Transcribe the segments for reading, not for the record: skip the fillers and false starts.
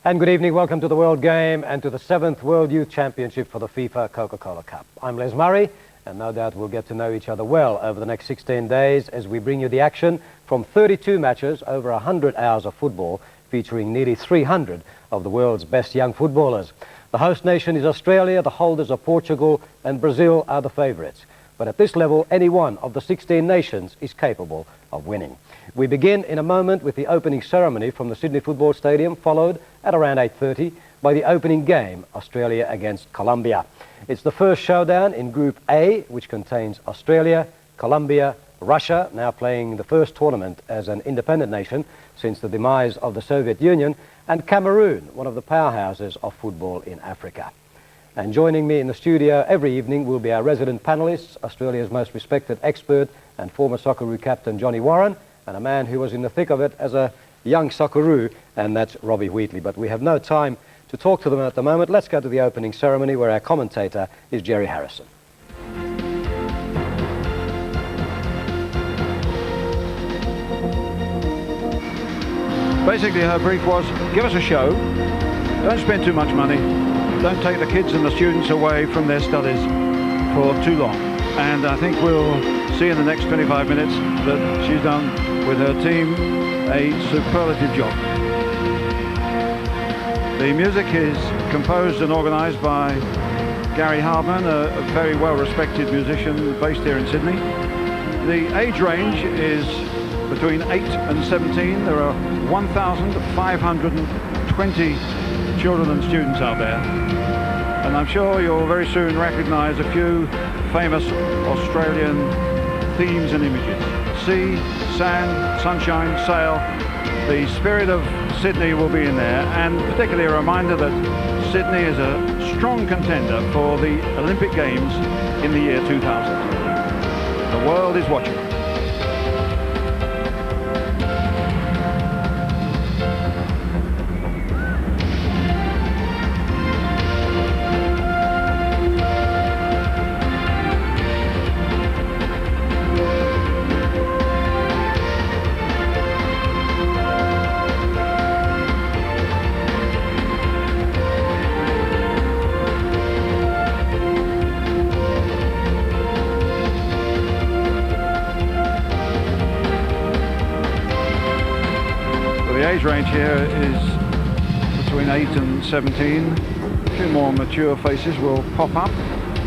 And good evening, welcome to the World Game and to the 7th World Youth Championship for the FIFA Coca-Cola Cup. I'm Les Murray, and no doubt we'll get to know each other well over the next 16 days as we bring you the action from 32 matches, over 100 hours of football, featuring nearly 300 of the world's best young footballers. The host nation is Australia, the holders are Portugal, and Brazil are the favourites. But at this level, any one of the 16 nations is capable of winning. We begin in a moment with the opening ceremony from the Sydney Football Stadium, followed at around 8:30 by the opening game, Australia against Colombia. It's the first showdown in Group A, which contains Australia, Colombia, Russia, now playing the first tournament as an independent nation since the demise of the Soviet Union, and Cameroon, one of the powerhouses of football in Africa. And joining me in the studio every evening will be our resident panellists, Australia's most respected expert and former Socceroo captain Johnny Warren, and a man who was in the thick of it as a young Socceroo, and that's Robbie Wheatley. But we have no time to talk to them at the moment. Let's go to the opening ceremony where our commentator is Jerry Harrison. Basically her brief was, give us a show, don't spend too much money, don't take the kids and the students away from their studies for too long. And I think we'll see in the next 25 minutes that she's done with her team a superlative job. The music is composed and organised by Gary Hardman, a very well-respected musician based here in Sydney. The age range is between 8 and 17. There are 1,520 children and students out there. And I'm sure you'll very soon recognise a few famous Australian themes and images. Sea, sand, sunshine, sail. The spirit of Sydney will be in there, and particularly a reminder that Sydney is a strong contender for the Olympic Games in the year 2000. The world is watching. The age range here is between 8 and 17. A few more mature faces will pop up,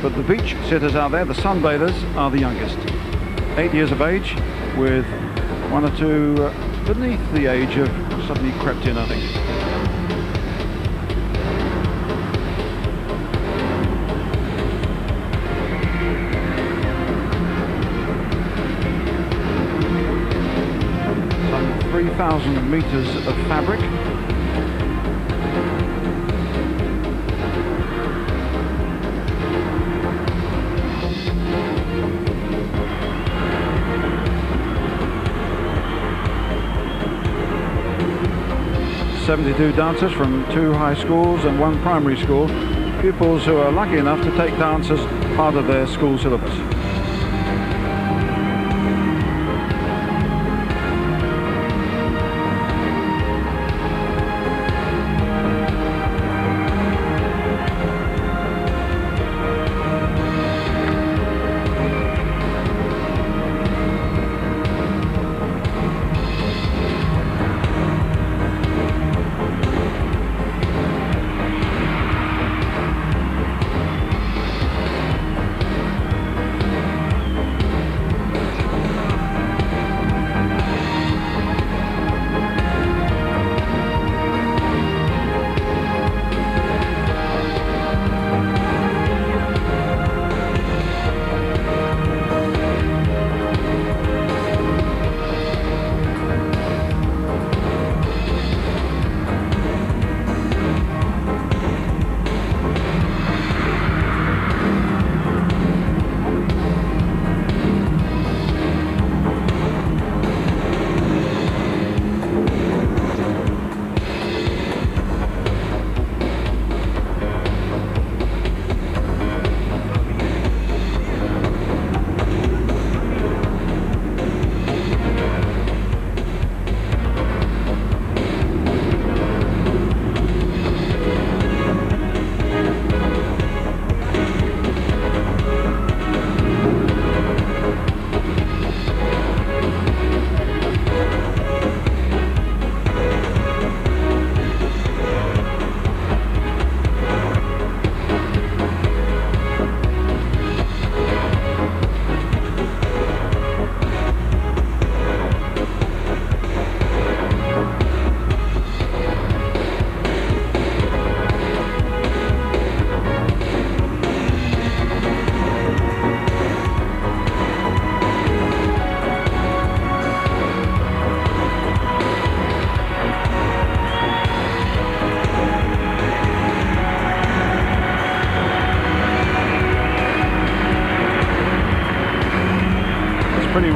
but the beach sitters out there, the sunbathers, are the youngest. 8 years of age, with one or two beneath the age of suddenly crept in, I think. Some 3,000 meters of fabric. "72 dancers from 2 high schools and 1 primary school, pupils who are lucky enough to take dance as part of their school syllabus."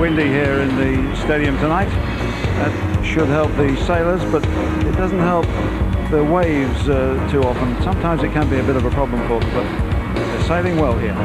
windy here in the stadium tonight. That should help the sailors, but it doesn't help the waves too often. Sometimes it can be a bit of a problem for them, but they're sailing well here.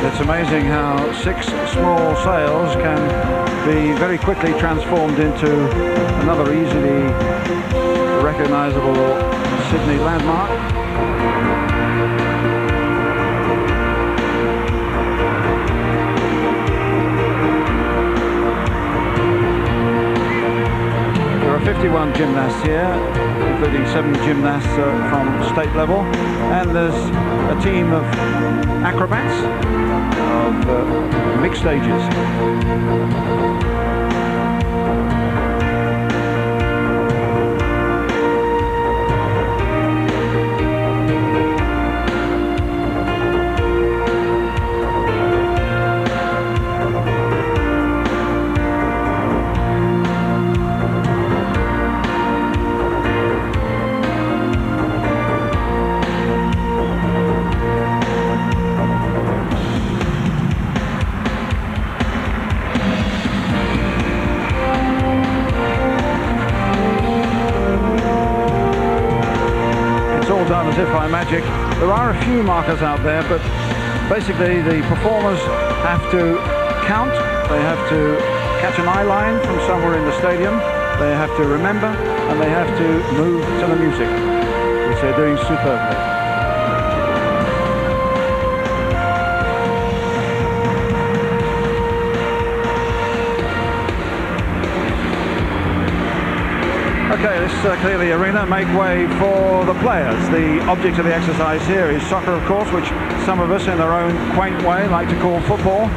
It's amazing how 6 small sails can be very quickly transformed into another easily recognizable Sydney landmark. There are 51 gymnasts here, including 7 gymnasts from state level, and there's a team of acrobats of mixed ages. Done as if by magic. There are a few markers out there, but basically the performers have to count, they have to catch an eye line from somewhere in the stadium, they have to remember, and they have to move to the music, which they're doing superbly. Okay, let's clear the arena, make way for the players. The object of the exercise here is soccer, of course, which some of us in their own quaint way like to call football.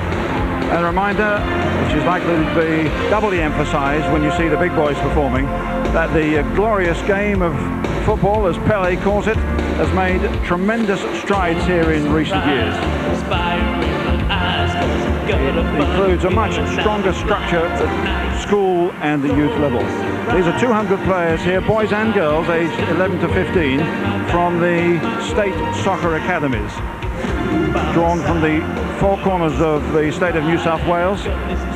And a reminder, which is likely to be doubly emphasised when you see the big boys performing, that the glorious game of football, as Pelé calls it, has made tremendous strides here in recent years. It includes a much stronger structure at school and the youth level. These are 200 players here, boys and girls, aged 11 to 15, from the state soccer academies, drawn from the 4 corners of the state of New South Wales.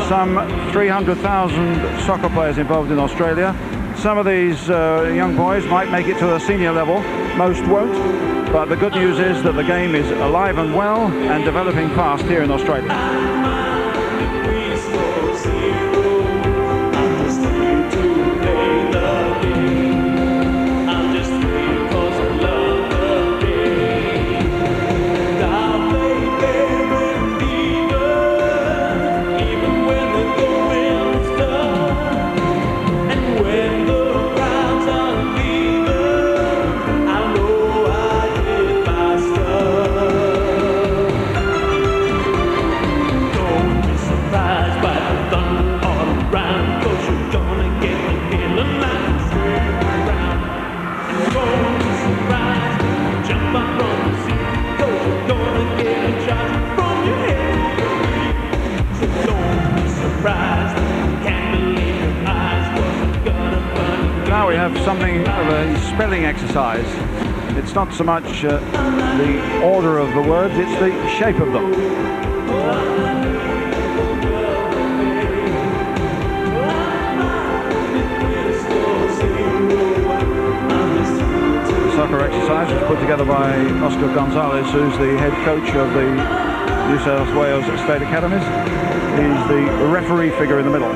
Some 300,000 soccer players involved in Australia. Some of these young boys might make it to the senior level, most won't, but the good news is that the game is alive and well and developing fast here in Australia. Now we have something of a spelling exercise. It's not so much the order of the words, it's the shape of them. The soccer exercise was put together by Oscar Gonzalez, who's the head coach of the New South Wales State Academies. is the referee figure in the middle.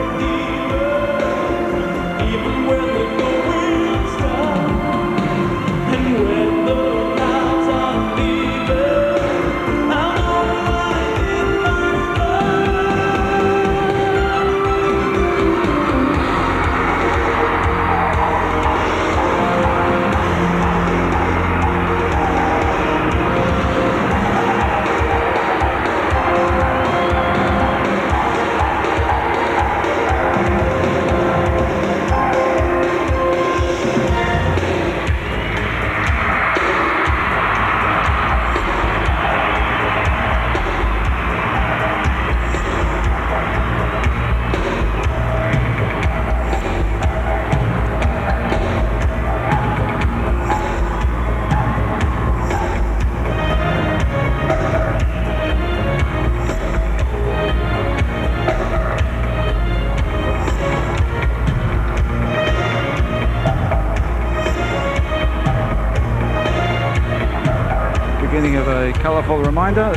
Beginning of a colourful reminder.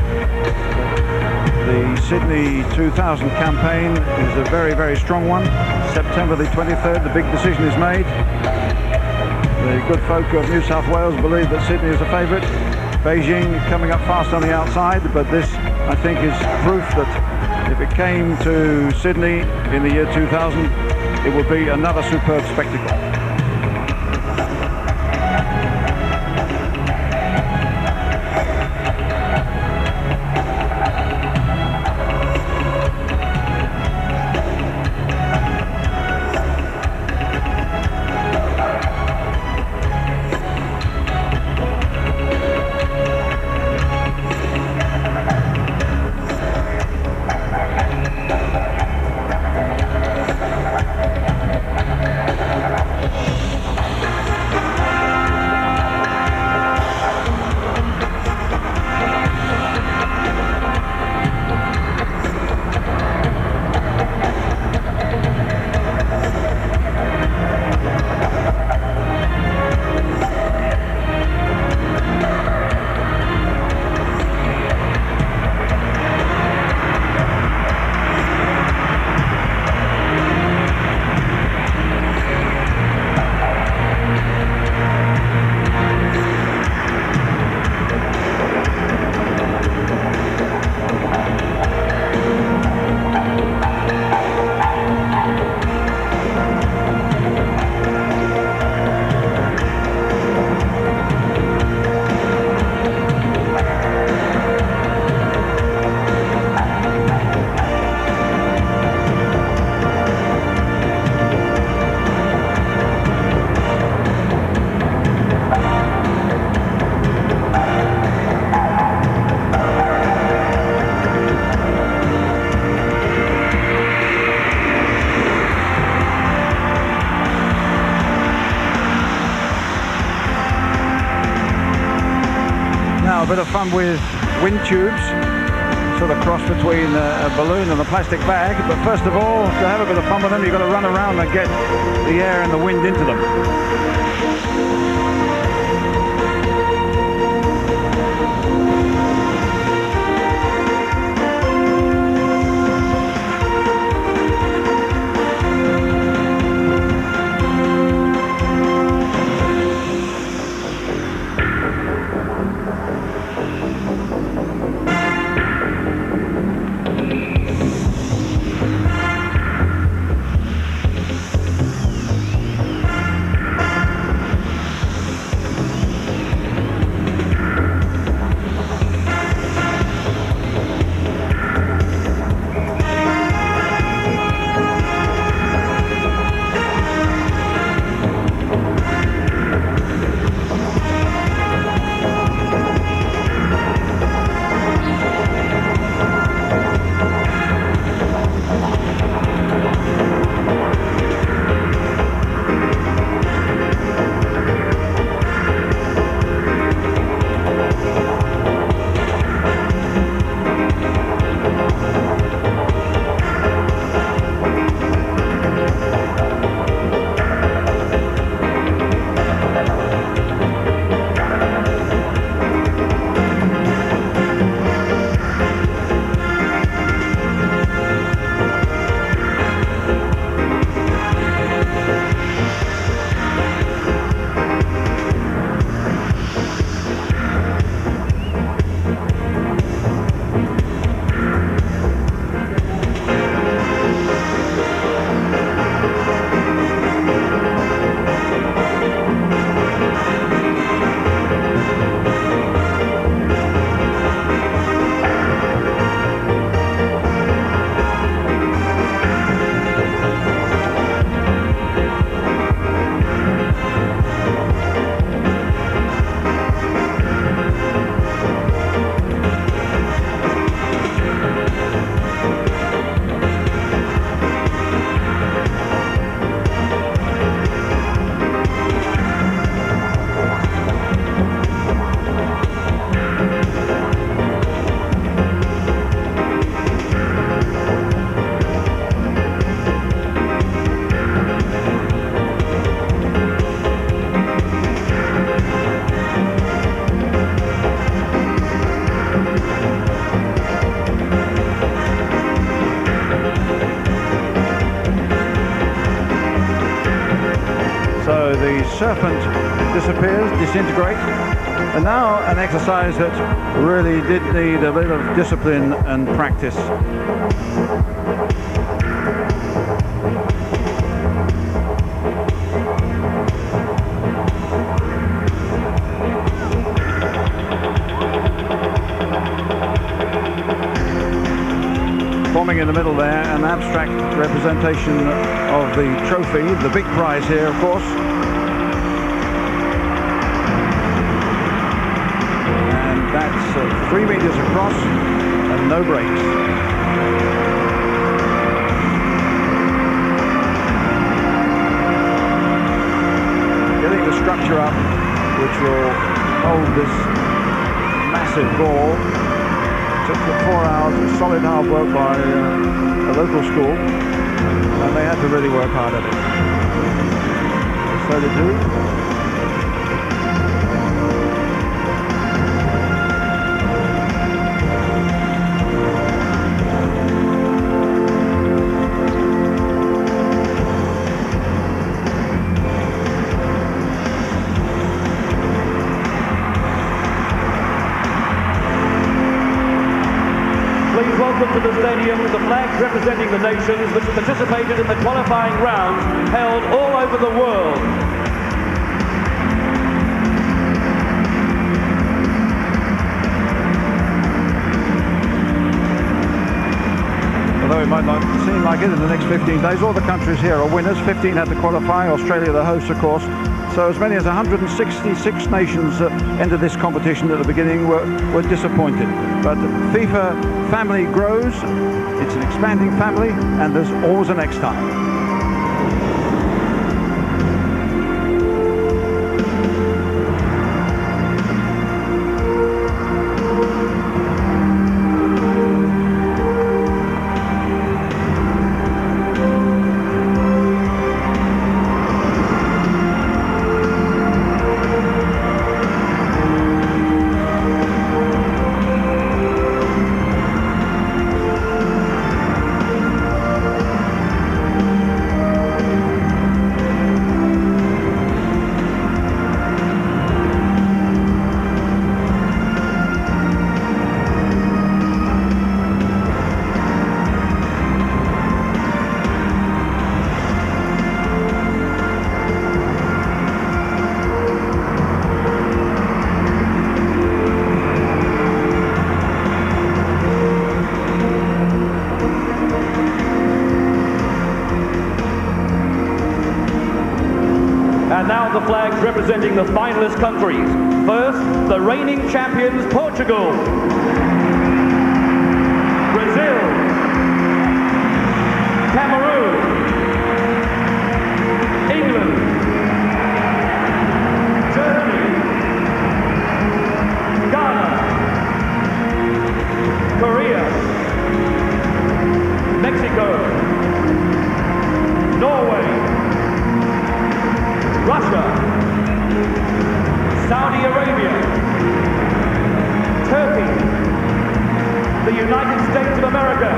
The Sydney 2000 campaign is a very, very strong one. September the 23rd, the big decision is made. The good folk of New South Wales believe that Sydney is the favourite. Beijing coming up fast on the outside, but this, I think, is proof that if it came to Sydney in the year 2000, it would be another superb spectacle. A bit of fun with wind tubes, sort of cross between a balloon and a plastic bag, but first of all, to have a bit of fun with them, you've got to run around and get the air and the wind into them. the serpent disappears, disintegrates. And now an exercise that really did need a bit of discipline and practice. Forming in the middle there, an abstract representation of the trophy, the big prize here, of course. And that's 3 meters across and no brakes. Getting the structure up, which will hold this massive ball. Took 4 hours, solid hard work by a local school, and they had to really work hard at it. So they do. Please welcome to the stadium the flags representing the nations which participated in the qualifying rounds held all over the world. Although it might not seem like it in the next 15 days, all the countries here are winners. 15 had to qualify, Australia the host, of course. So as many as 166 nations entered this competition at the beginning were disappointed. But FIFA family grows, it's an expanding family, and there's always a next time. And now the flags representing the finalist countries. First, the reigning champions, Portugal. Brazil. Cameroon. England. Germany. Ghana. Korea. Mexico. Norway. Russia, Saudi Arabia, Turkey, the United States of America,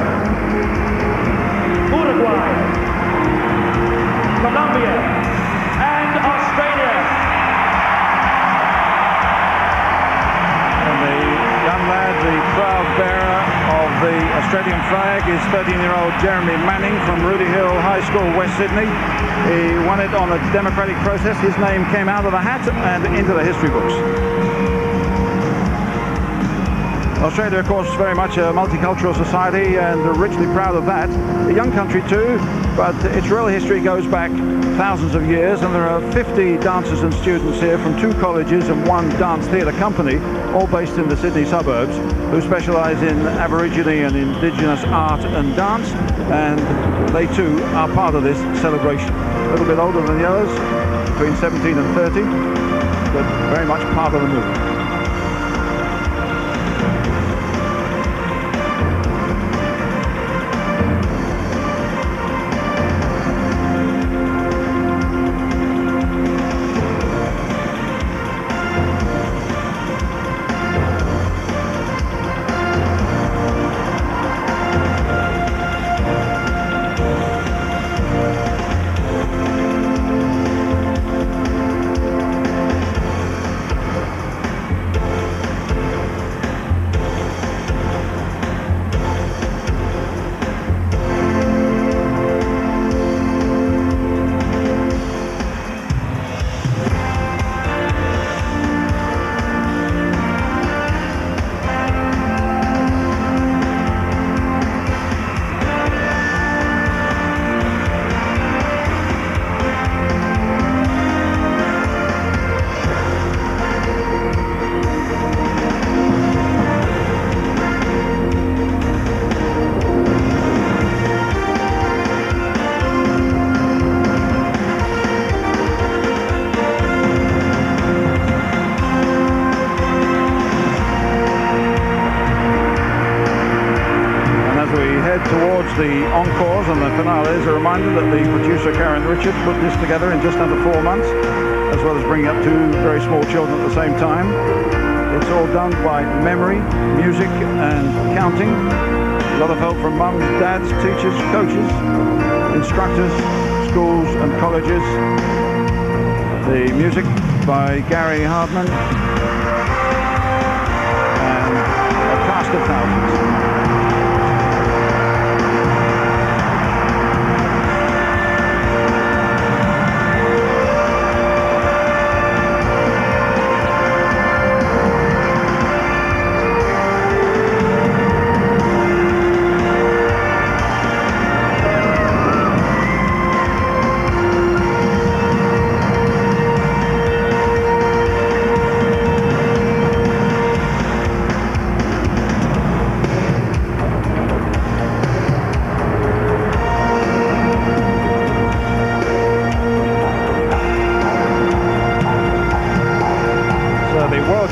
Uruguay, Colombia, and Australia. And the young lad, the proud bearer of the Australian flag, is 13-year-old Jeremy Manning from Rudy Hill High School, West Sydney. He won it on a democratic process. His name came out of the hat and into the history books. Australia, of course, very much a multicultural society and richly proud of that. A young country too, but its real history goes back thousands of years, and there are 50 dancers and students here from 2 colleges and 1 dance theatre company, all based in the Sydney suburbs, who specialise in Aborigine and Indigenous art and dance, and they too are part of this celebration. A little bit older than the others, between 17 and 30, but very much part of the movement. the encores and the finales, a reminder that the producer Karen Richards put this together in just under 4 months, as well as bringing up 2 very small children at the same time. It's all done by memory, music and counting. A lot of help from mums, dads, teachers, coaches, instructors, schools and colleges. The music by Gary Hardman and a cast of thousands.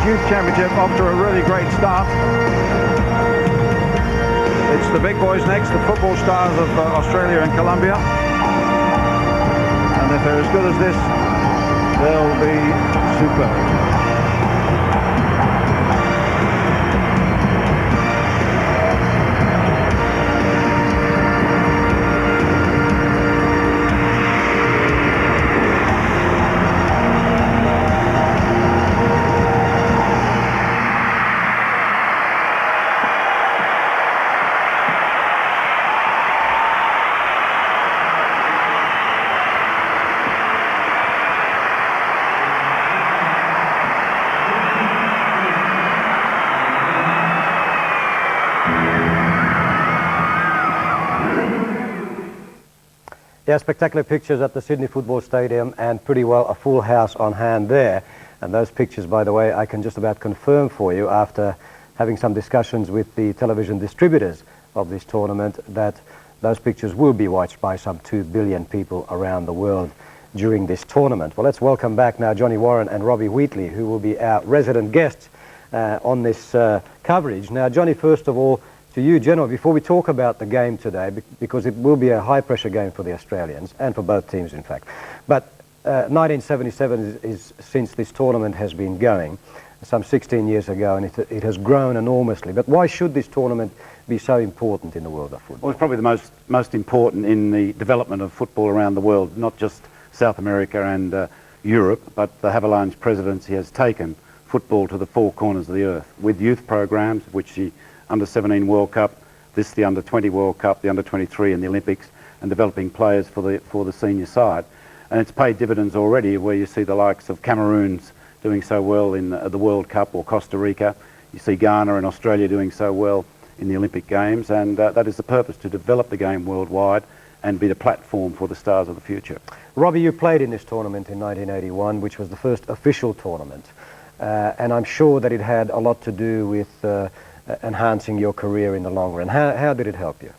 Youth Championship off to a really great start. It's the big boys next, the football stars of Australia and Colombia. And if they're as good as this, they'll be superb. Yeah, spectacular pictures at the Sydney Football Stadium and pretty well a full house on hand there. And those pictures, by the way, I can just about confirm for you after having some discussions with the television distributors of this tournament that those pictures will be watched by some 2 billion people around the world during this tournament. Well, let's welcome back now Johnny Warren and Robbie Wheatley, who will be our resident guests on this coverage. Now, Johnny, first of all, to you, General, before we talk about the game today, because it will be a high-pressure game for the Australians, and for both teams, in fact. But 1977 is since this tournament has been going, some 16 years ago, and it has grown enormously. But why should this tournament be so important in the world of football? Well, it's probably the most important in the development of football around the world, not just South America and Europe, but the Havilange presidency has taken football to the 4 corners of the earth with youth programs, which the Under-17 World Cup, the Under-20 World Cup, the Under-23 and the Olympics, and developing players for the senior side. And it's paid dividends already, where you see the likes of Cameroon's doing so well in the World Cup, or Costa Rica. You see Ghana and Australia doing so well in the Olympic Games, and that is the purpose, to develop the game worldwide and be the platform for the stars of the future. Robbie, you played in this tournament in 1981, which was the first official tournament, and I'm sure that it had a lot to do with enhancing your career in the long run. How did it help you?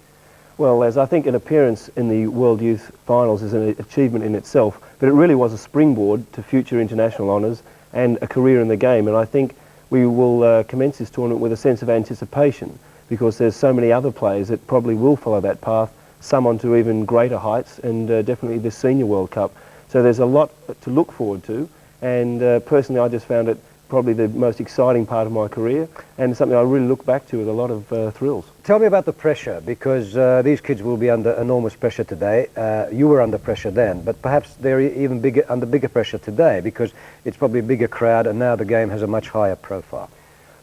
Well, Les, I think an appearance in the World Youth Finals is an achievement in itself, but it really was a springboard to future international honours and a career in the game. And I think we will commence this tournament with a sense of anticipation, because there's so many other players that probably will follow that path, some onto even greater heights, and definitely the Senior World Cup. So there's a lot to look forward to, and personally I just found it probably the most exciting part of my career, and something I really look back to with a lot of thrills. Tell me about the pressure, because these kids will be under enormous pressure today. You were under pressure then, but perhaps they're even under bigger pressure today, because it's probably a bigger crowd and now the game has a much higher profile.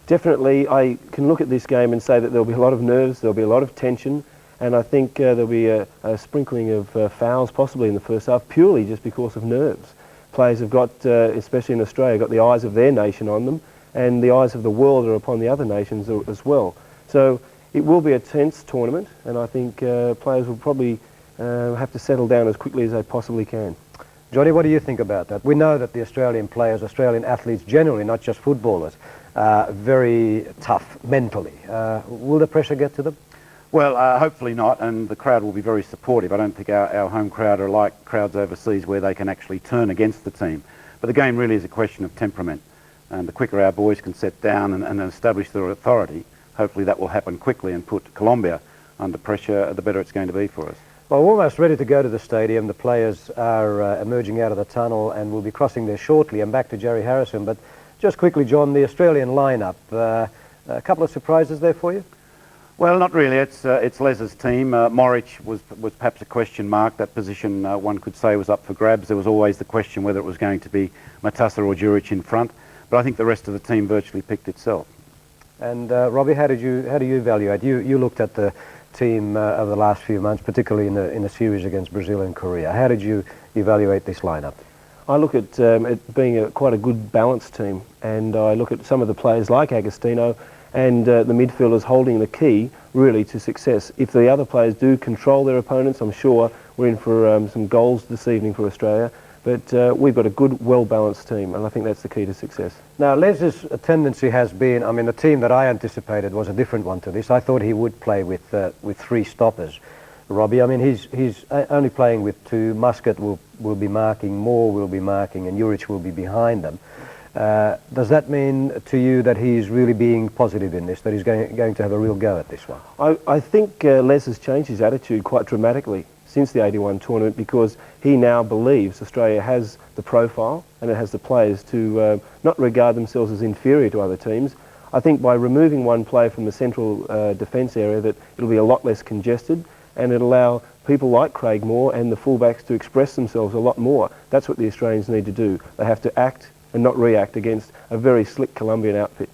Definitely, I can look at this game and say that there'll be a lot of nerves, there'll be a lot of tension, and I think there'll be a sprinkling of fouls possibly in the first half, purely just because of nerves. Players have got, especially in Australia, got the eyes of their nation on them, and the eyes of the world are upon the other nations as well. So it will be a tense tournament, and I think players will probably have to settle down as quickly as they possibly can. Johnny, what do you think about that? We know that the Australian players, Australian athletes generally, not just footballers, are very tough mentally. Will the pressure get to them? Well, hopefully not, and the crowd will be very supportive. I don't think our home crowd are like crowds overseas where they can actually turn against the team. But the game really is a question of temperament, and the quicker our boys can set down and establish their authority, hopefully that will happen quickly and put Colombia under pressure, the better it's going to be for us. Well, we're almost ready to go to the stadium. The players are emerging out of the tunnel and will be crossing there shortly. I'm back to Jerry Harrison, but just quickly, John, the Australian lineup. A couple of surprises there for you? Well, not really. It's Les's team. Morich was perhaps a question mark. That position, one could say, was up for grabs. There was always the question whether it was going to be Matassa or Djuric in front. But I think the rest of the team virtually picked itself. And Robbie, how do you evaluate? You looked at the team over the last few months, particularly in the series against Brazil and Korea. How did you evaluate this lineup? I look at it being quite a good balanced team, and I look at some of the players like Agostino and the midfielders holding the key really to success. If the other players do control their opponents, I'm sure we're in for some goals this evening for Australia. But we've got a good, well-balanced team, and I think that's the key to success. Now, Les's tendency has been, I mean, the team that I anticipated was a different one to this. I thought he would play with 3 stoppers. Robbie, I mean, he's only playing with 2. Muscat will be marking, Moore will be marking, and Djuric will be behind them. Does that mean to you that he's really being positive in this, that he's going to have a real go at this one? I think Les has changed his attitude quite dramatically since the 81 tournament, because he now believes Australia has the profile and it has the players to not regard themselves as inferior to other teams. I think by removing one player from the central defence area, that it'll be a lot less congested, and it'll allow people like Craig Moore and the fullbacks to express themselves a lot more. That's what the Australians need to do. They have to act and not react against a very slick Colombian outfit.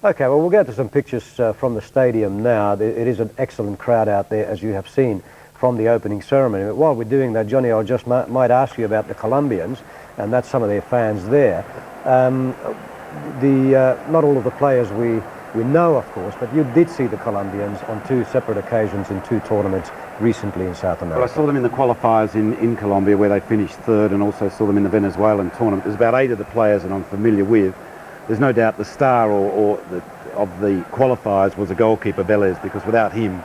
Okay, well, we'll go to some pictures from the stadium now. It is an excellent crowd out there, as you have seen from the opening ceremony. But while we're doing that, Johnny, I just might ask you about the Colombians, and that's some of their fans there. Not all of the players we know, of course, but you did see the Colombians on 2 separate occasions in 2 tournaments recently in South America. Well, I saw them in the qualifiers in Colombia, where they finished 3rd, and also saw them in the Venezuelan tournament. There's about 8 of the players that I'm familiar with. There's no doubt the star of the qualifiers was the goalkeeper, Velez, because without him,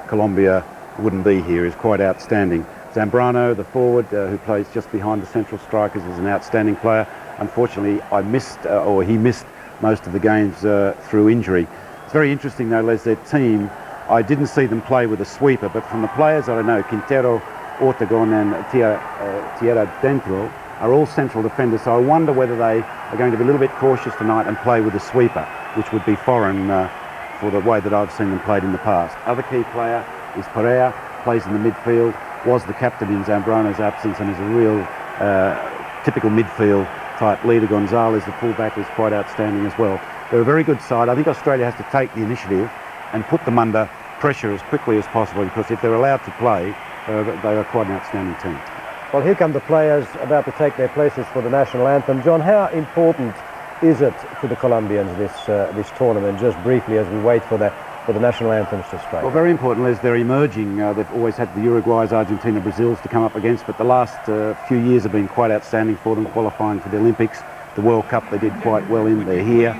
Colombia wouldn't be here. He's quite outstanding. Zambrano, the forward, who plays just behind the central strikers, is an outstanding player. Unfortunately, he missed most of the games through injury. It's very interesting though, Les, their team, I didn't see them play with a sweeper, but from the players that I know, Quintero, Ortegon and Tierra Dentro are all central defenders, so I wonder whether they are going to be a little bit cautious tonight and play with a sweeper, which would be foreign for the way that I've seen them played in the past. Other key player is Perea, plays in the midfield, was the captain in Zambrano's absence, and is a real typical midfield type leader. Gonzalez, the fullback, is quite outstanding as well. They're a very good side. I think Australia has to take the initiative and put them under pressure as quickly as possible, because if they're allowed to play, they are quite an outstanding team. Well, here come the players about to take their places for the national anthem. John, how important is it to the Colombians, this tournament, just briefly, as we wait for the national anthems to strike? Well, very important, Les. They're emerging. They've always had the Uruguays, Argentina, Brazils to come up against, but the last few years have been quite outstanding for them, qualifying for the Olympics. The World Cup they did quite well in. They're here,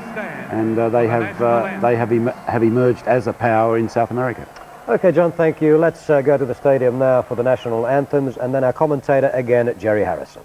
and they have emerged as a power in South America. Okay, John, thank you. Let's go to the stadium now for the national anthems, and then our commentator again, Jerry Harrison.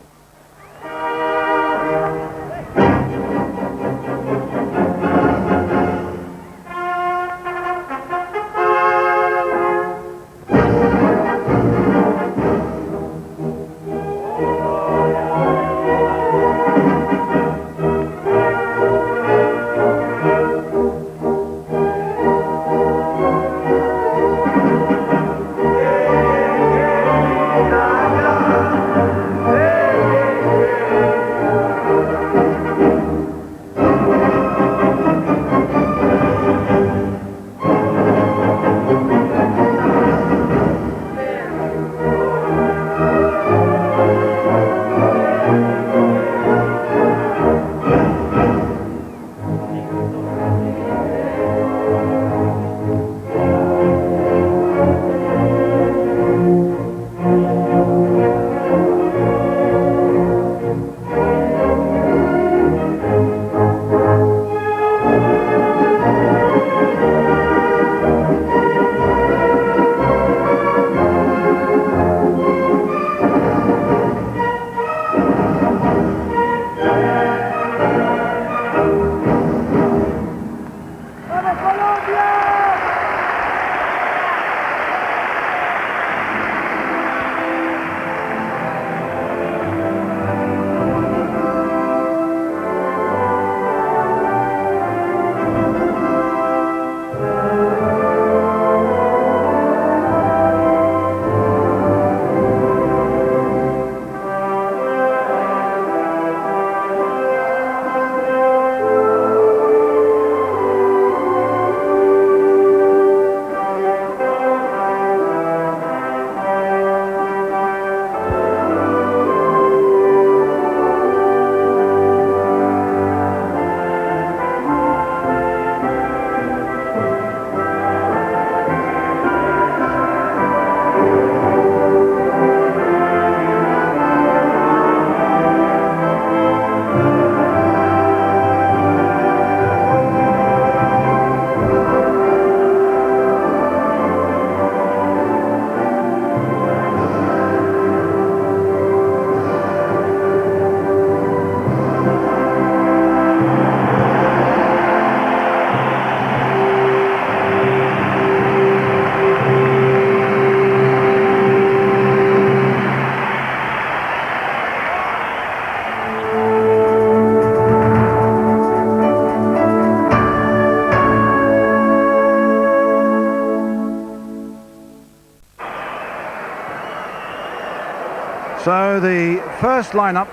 So the first lineup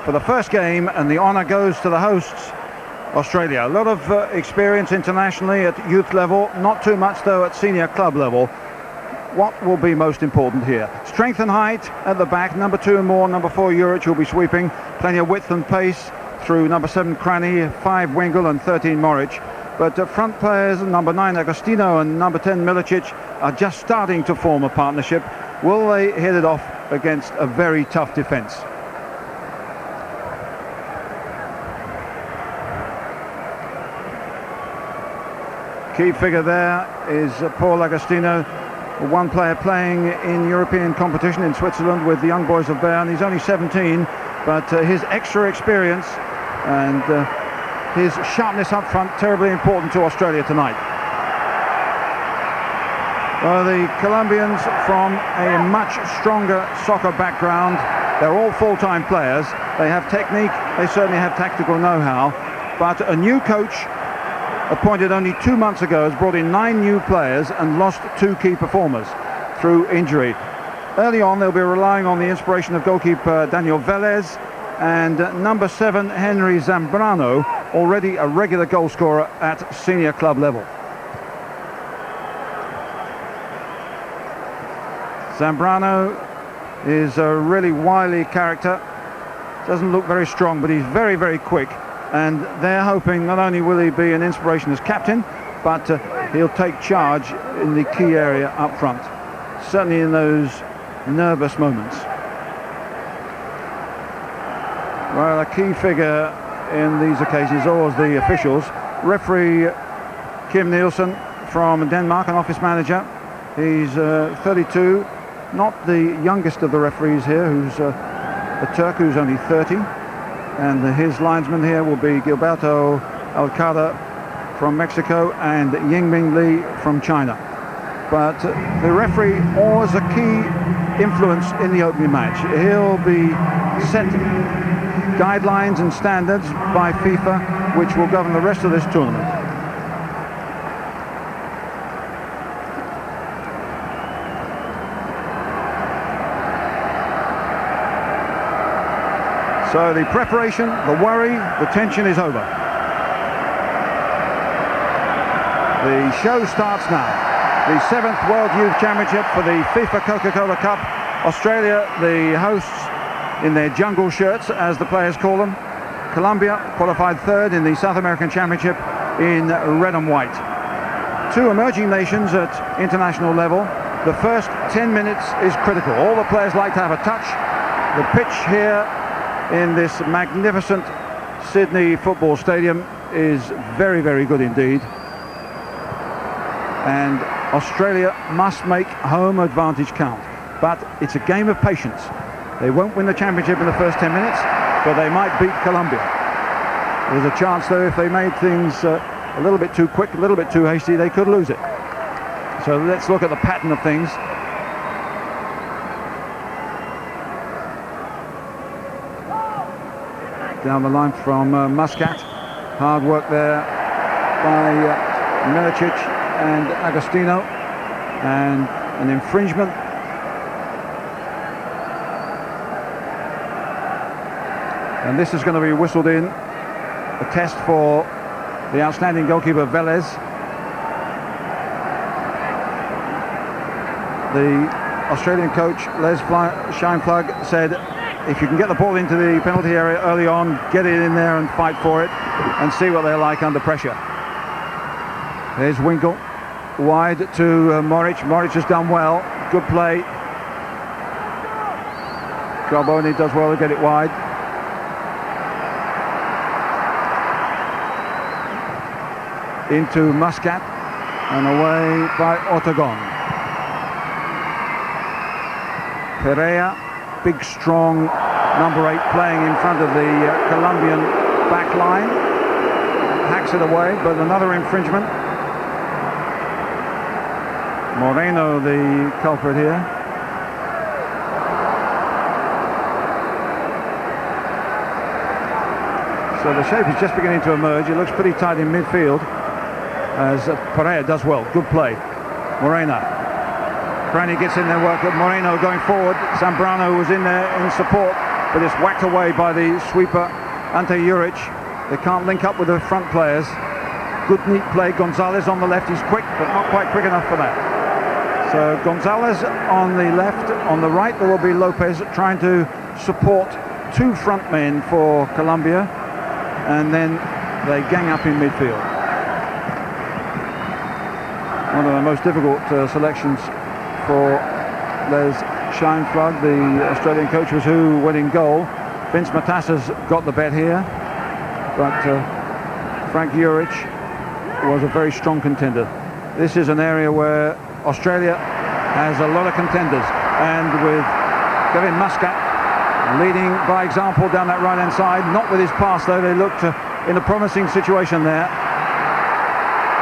for the first game, and the honour goes to the hosts, Australia. A lot of experience internationally at youth level, not too much though at senior club level. What will be most important here? Strength and height at the back. Number 2 and more, number 4 Juric will be sweeping. Plenty of width and pace through number 7 Cranny, 5 Wingle and 13 Moric. But front players, number 9 Agostino and number 10 Milicic, are just starting to form a partnership. Will they hit it off against a very tough defence? Key figure there is Paul Agostino, one player playing in European competition in Switzerland with the young boys of Bern. He's only 17, but his extra experience and his sharpness up front, terribly important to Australia tonight. Well, the Colombians, from a much stronger soccer background, they're all full-time players. They have technique, they certainly have tactical know-how, but a new coach appointed only 2 months ago has brought in 9 new players and lost 2 key performers through injury. Early on, they'll be relying on the inspiration of goalkeeper Daniel Velez and number 7 Henry Zambrano, already a regular goal scorer at senior club level. Zambrano is a really wily character, doesn't look very strong, but he's very, very quick. And they're hoping not only will he be an inspiration as captain, but he'll take charge in the key area up front, certainly in those nervous moments. Well, a key figure in these occasions is always the officials. Referee Kim Nielsen from Denmark, an office manager. He's 32, not the youngest of the referees here, who's a Turk who's only 30. And his linesman here will be Gilberto Alcada from Mexico and Yingming Li from China. But the referee always a key influence in the opening match. He'll be set guidelines and standards by FIFA, which will govern the rest of this tournament. So the preparation, the worry, the tension is over. The show starts now. The 7th World Youth Championship for the FIFA Coca-Cola Cup. Australia, the hosts in their jungle shirts, as the players call them. Colombia qualified 3rd in the South American Championship in red and white. 2 emerging nations at international level. The first 10 minutes is critical. All the players like to have a touch. The pitch here in this magnificent Sydney football stadium is very, very good indeed. And Australia must make home advantage count. But it's a game of patience. They won't win the championship in the first 10 minutes, but they might beat Colombia. There's a chance, though, if they made things a little bit too quick, a little bit too hasty, they could lose it. So let's look at the pattern of things. Down the line from Muscat. Hard work there by Milicic and Agostino, and an infringement. And this is going to be whistled in, a test for the outstanding goalkeeper Velez. The Australian coach Les Shineplug said, if you can get the ball into the penalty area early on, get it in there and fight for it and see what they're like under pressure. There's Winkle, wide to Moric. Moric has done well, good play. Carboni does well to get it wide. Into Muscat and away by Ortegon. Perea, big strong number 8, playing in front of the Colombian back line. Hacks it away, but another infringement. Moreno the culprit here. So the shape is just beginning to emerge. It looks pretty tight in midfield as Perea does well. Good play. Moreno. Cranny gets in there, work with Moreno going forward. Zambrano was in there in support, but it's whacked away by the sweeper, Ante Juric. They can't link up with the front players. Good neat play. Gonzalez on the left. He's quick, but not quite quick enough for that. So Gonzalez on the left. On the right, there will be Lopez trying to support two front men for Colombia, and then they gang up in midfield. One of the most difficult selections for Les Scheinflug, the Australian coach, was who went in goal. Vince Matassa's got the bet here, but Frank Juric was a very strong contender. This is an area where Australia has a lot of contenders, and with Kevin Muscat leading by example down that right hand side, not with his pass though. They looked in a promising situation there,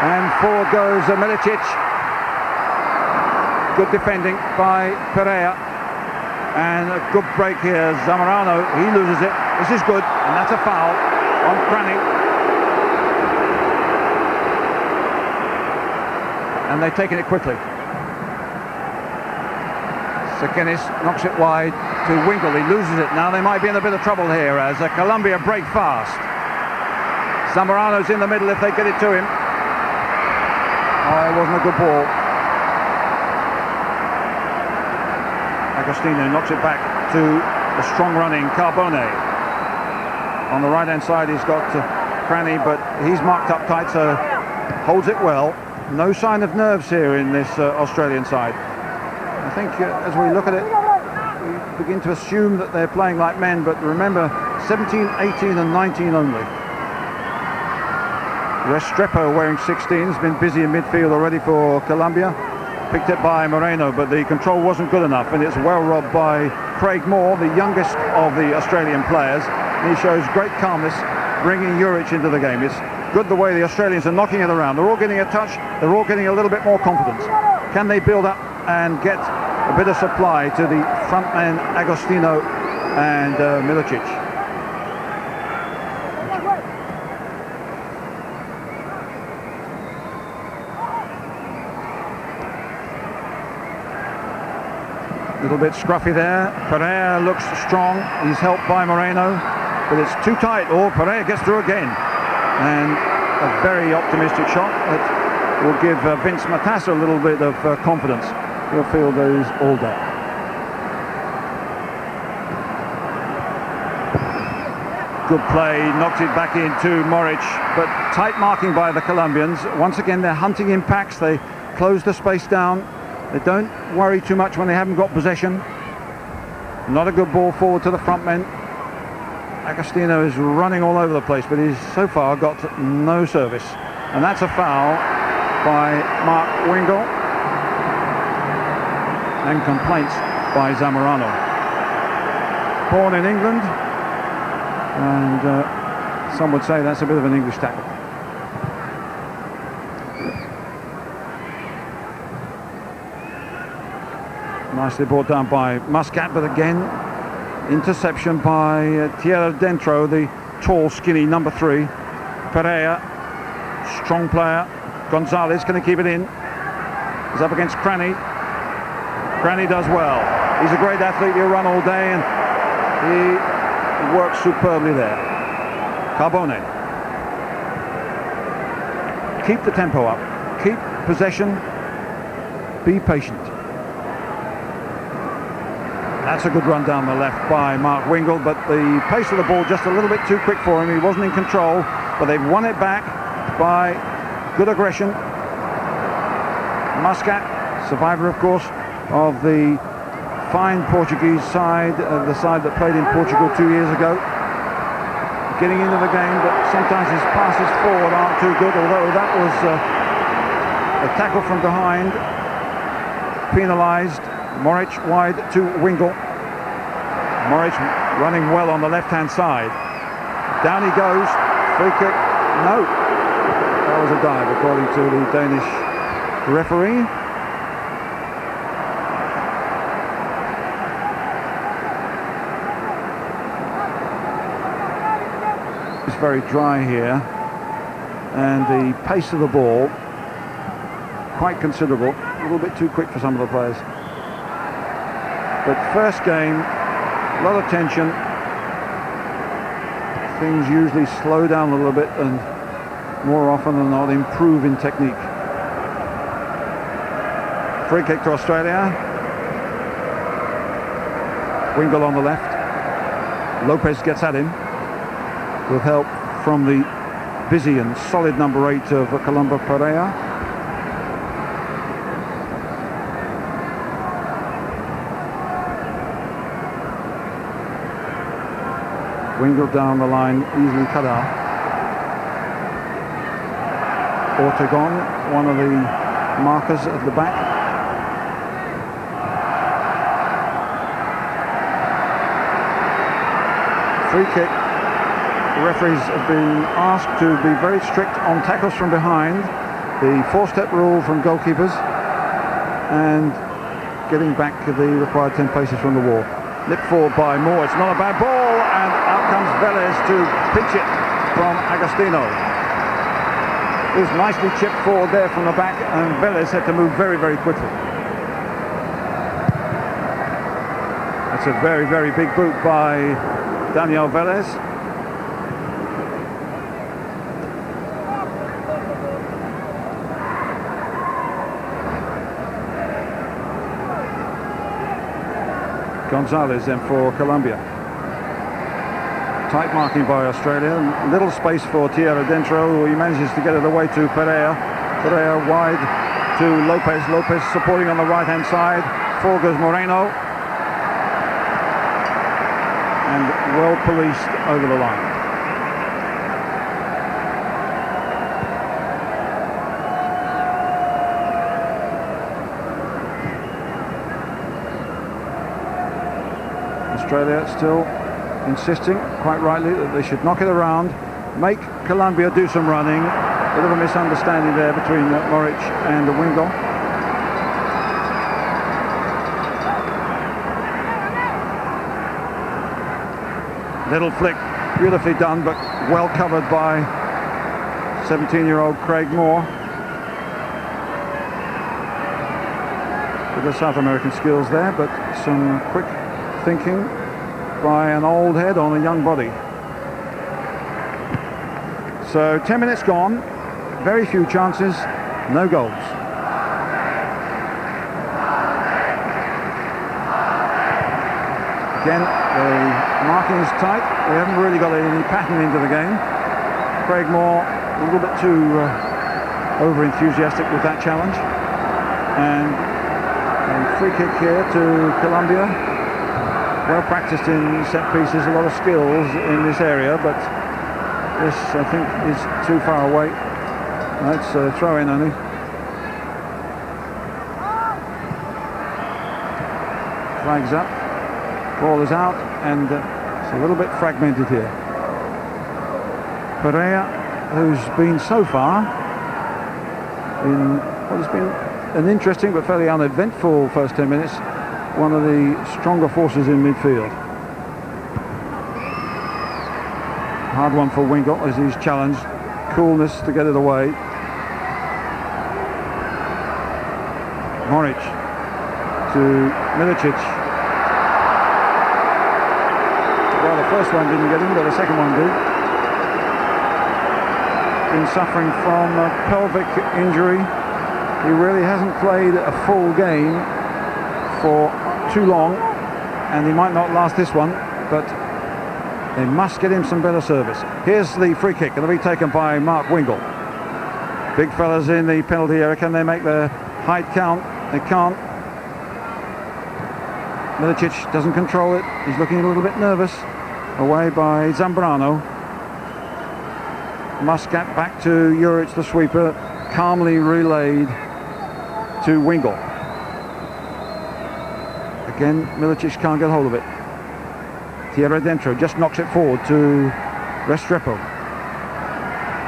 and forward goes Milicic. Good defending by Pereira, and a good break here. Zamorano, he loses it. This is good, and that's a foul on Cranny. And they've taken it quickly. Sekenis knocks it wide to Winkle. He loses it. Now they might be in a bit of trouble here as Colombia break fast. Zamorano's in the middle if they get it to him. Oh, it wasn't a good ball. Agostino knocks it back to the strong running Carbone. On the right hand side he's got Cranny, but he's marked up tight, so holds it well. No sign of nerves here in this Australian side. I think as we look at it, we begin to assume that they're playing like men, but remember, 17, 18 and 19 only. Restrepo, wearing 16, has been busy in midfield already for Colombia. Picked it by Moreno, but the control wasn't good enough, and it's well robbed by Craig Moore, the youngest of the Australian players. And he shows great calmness, bringing Juric into the game. It's good the way the Australians are knocking it around. They're all getting a touch, they're all getting a little bit more confidence. Can they build up and get a bit of supply to the front men Agostino and Milicic? A little bit scruffy there. Pereira looks strong. He's helped by Moreno, but it's too tight. Oh, Pereira gets through again. And a very optimistic shot that will give Vince Matassa a little bit of confidence. He'll feel those all day. Good play, knocked it back into Moric, but tight marking by the Colombians. Once again, they're hunting in packs. They close the space down. They don't worry too much when they haven't got possession. Not a good ball forward to the front men. Agostino is running all over the place, but he's so far got no service. And that's a foul by Mark Wingle. And complaints by Zamorano. Born in England, and some would say that's a bit of an English tackle. Nicely brought down by Muscat, but again, interception by Tierra Dentro, the tall, skinny number 3. Pereira, strong player. Gonzalez, can he keep it in? He's up against Cranny. Cranny does well. He's a great athlete. He'll run all day, and he works superbly there. Carbone. Keep the tempo up. Keep possession. Be patient. That's a good run down the left by Mark Wingle, but the pace of the ball just a little bit too quick for him. He wasn't in control, but they've won it back by good aggression. Muscat, survivor of course of the fine Portuguese side, the side that played in Portugal 2 years ago. Getting into the game, but sometimes his passes forward aren't too good, although that was a tackle from behind, penalised. Moric wide to Wingle. Moric running well on the left-hand side. Down he goes. Free kick. No. That was a dive, according to the Danish referee. It's very dry here, and the pace of the ball quite considerable. A little bit too quick for some of the players. But first game, a lot of tension. Things usually slow down a little bit and more often than not improve in technique. Free kick to Australia. Wingle on the left. Lopez gets at him with help from the busy and solid number 8 of Colombo Pereira. Wingle down the line, easily cut out. Ortegon, one of the markers at the back. Free kick. The referees have been asked to be very strict on tackles from behind, the 4-step rule from goalkeepers, and getting back the required 10 paces from the wall. Nipped forward by Moore. It's not a bad ball, and out comes Velez to pitch it from Agostino. It was nicely chipped forward there from the back, and Velez had to move very, very quickly. That's a very, very big boot by Daniel Velez. Gonzalez then for Colombia. Tight marking by Australia. Little space for Tierra Dentro, who he manages to get it away to Pereira. Pereira wide to Lopez. Lopez supporting on the right hand side. Forward goes Moreno. And well policed over the line. Australia still insisting, quite rightly, that they should knock it around, make Colombia do some running. A bit of a misunderstanding there between Moric and Wingle. Little flick, beautifully done, but well covered by 17-year-old Craig Moore. With the South American skills there, but some quick thinking by an old head on a young body. So 10 minutes gone, very few chances, no goals. Again, the marking is tight. We haven't really got any pattern into the game. Craig Moore a little bit too over-enthusiastic with that challenge. And a free kick here to Colombia. Well practiced in set pieces, a lot of skills in this area, but this, I think, is too far away. That's a throw in only. Flags up, ball is out, and it's a little bit fragmented here. Pereira, who's been so far in what has been an interesting but fairly uneventful first 10 minutes, one of the stronger forces in midfield. Hard one for Wingle as he's challenged. Coolness to get it away. Moric to Milicic. Well, the first one didn't get him, but the second one did. Been suffering from a pelvic injury. He really hasn't played a full game for too long, and he might not last this one, but they must get him some better service. Here's the free kick, going to be taken by Mark Wingle. Big fellas in the penalty area. Can they make the height count? They can't. Milicic doesn't control it. He's looking a little bit nervous. Away by Zambrano. Muscat back to Juric, the sweeper, calmly relayed to Wingle. Again, Milicic can't get hold of it. Tierra Dentro just knocks it forward to Restrepo.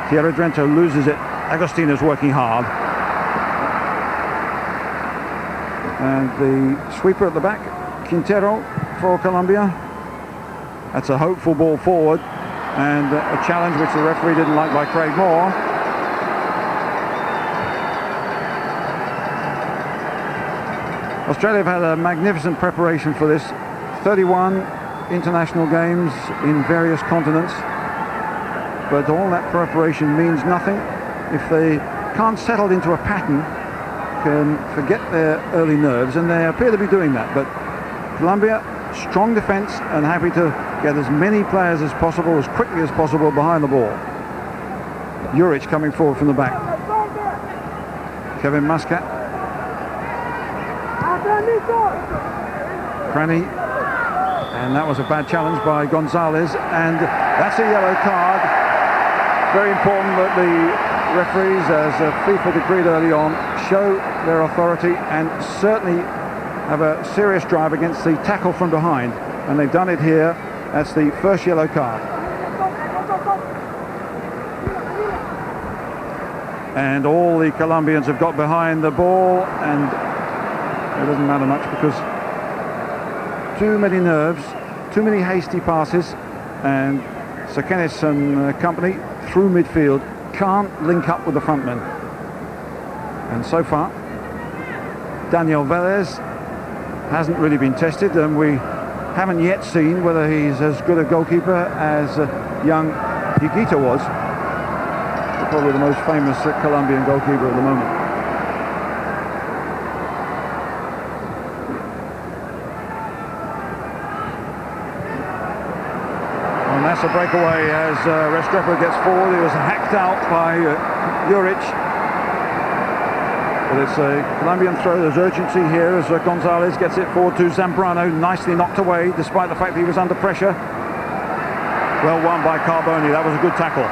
Tierra Dentro loses it. Agostino's working hard. And the sweeper at the back, Quintero for Colombia. That's a hopeful ball forward, and a challenge which the referee didn't like by Craig Moore. Australia have had a magnificent preparation for this. 31 international games in various continents. But all that preparation means nothing if they can't settle into a pattern, can forget their early nerves, and they appear to be doing that. But Colombia, strong defence and happy to get as many players as possible, as quickly as possible behind the ball. Juric coming forward from the back. Kevin Muscat. Cranny. And that was a bad challenge by Gonzalez, and that's a yellow card. Very important that the referees, as FIFA decreed early on, show their authority and certainly have a serious drive against the tackle from behind, and they've done it here. That's the first yellow card. And all the Colombians have got behind the ball, and it doesn't matter much because too many nerves, too many hasty passes, and Sekenis and company through midfield can't link up with the front men. And so far, Daniel Velez hasn't really been tested, and we haven't yet seen whether he's as good a goalkeeper as young Higuita was. Probably the most famous Colombian goalkeeper at the moment. And that's a breakaway as Restrepo gets forward. He was hacked out by Juric. But it's a Colombian throw. There's urgency here as Gonzalez gets it forward to Zambrano. Nicely knocked away despite the fact that he was under pressure. Well won by Carboni. That was a good tackle.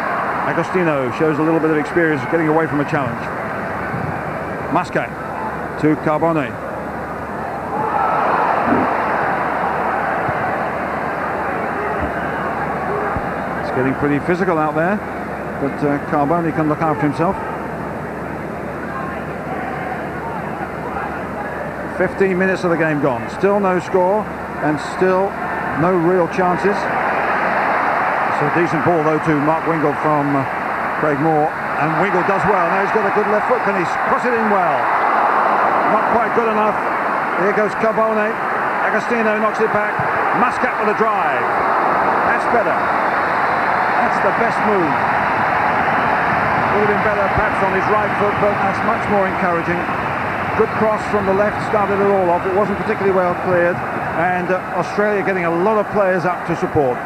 Agostino shows a little bit of experience getting away from a challenge. Muscat to Carboni. It's getting pretty physical out there, but Carboni can look after himself. 15 minutes of the game gone. Still no score and still no real chances. It's a decent ball though to Mark Wingle from Craig Moore, and Wingle does well. Now he's got a good left foot. Can he cross it in well? Not quite good enough. Here goes Carbone. Agostino knocks it back. Muscat with a drive. That's better. That's the best move. Would have been better perhaps on his right foot, but that's much more encouraging. Good cross from the left, started it all off. It wasn't particularly well cleared, and Australia getting a lot of players up to support.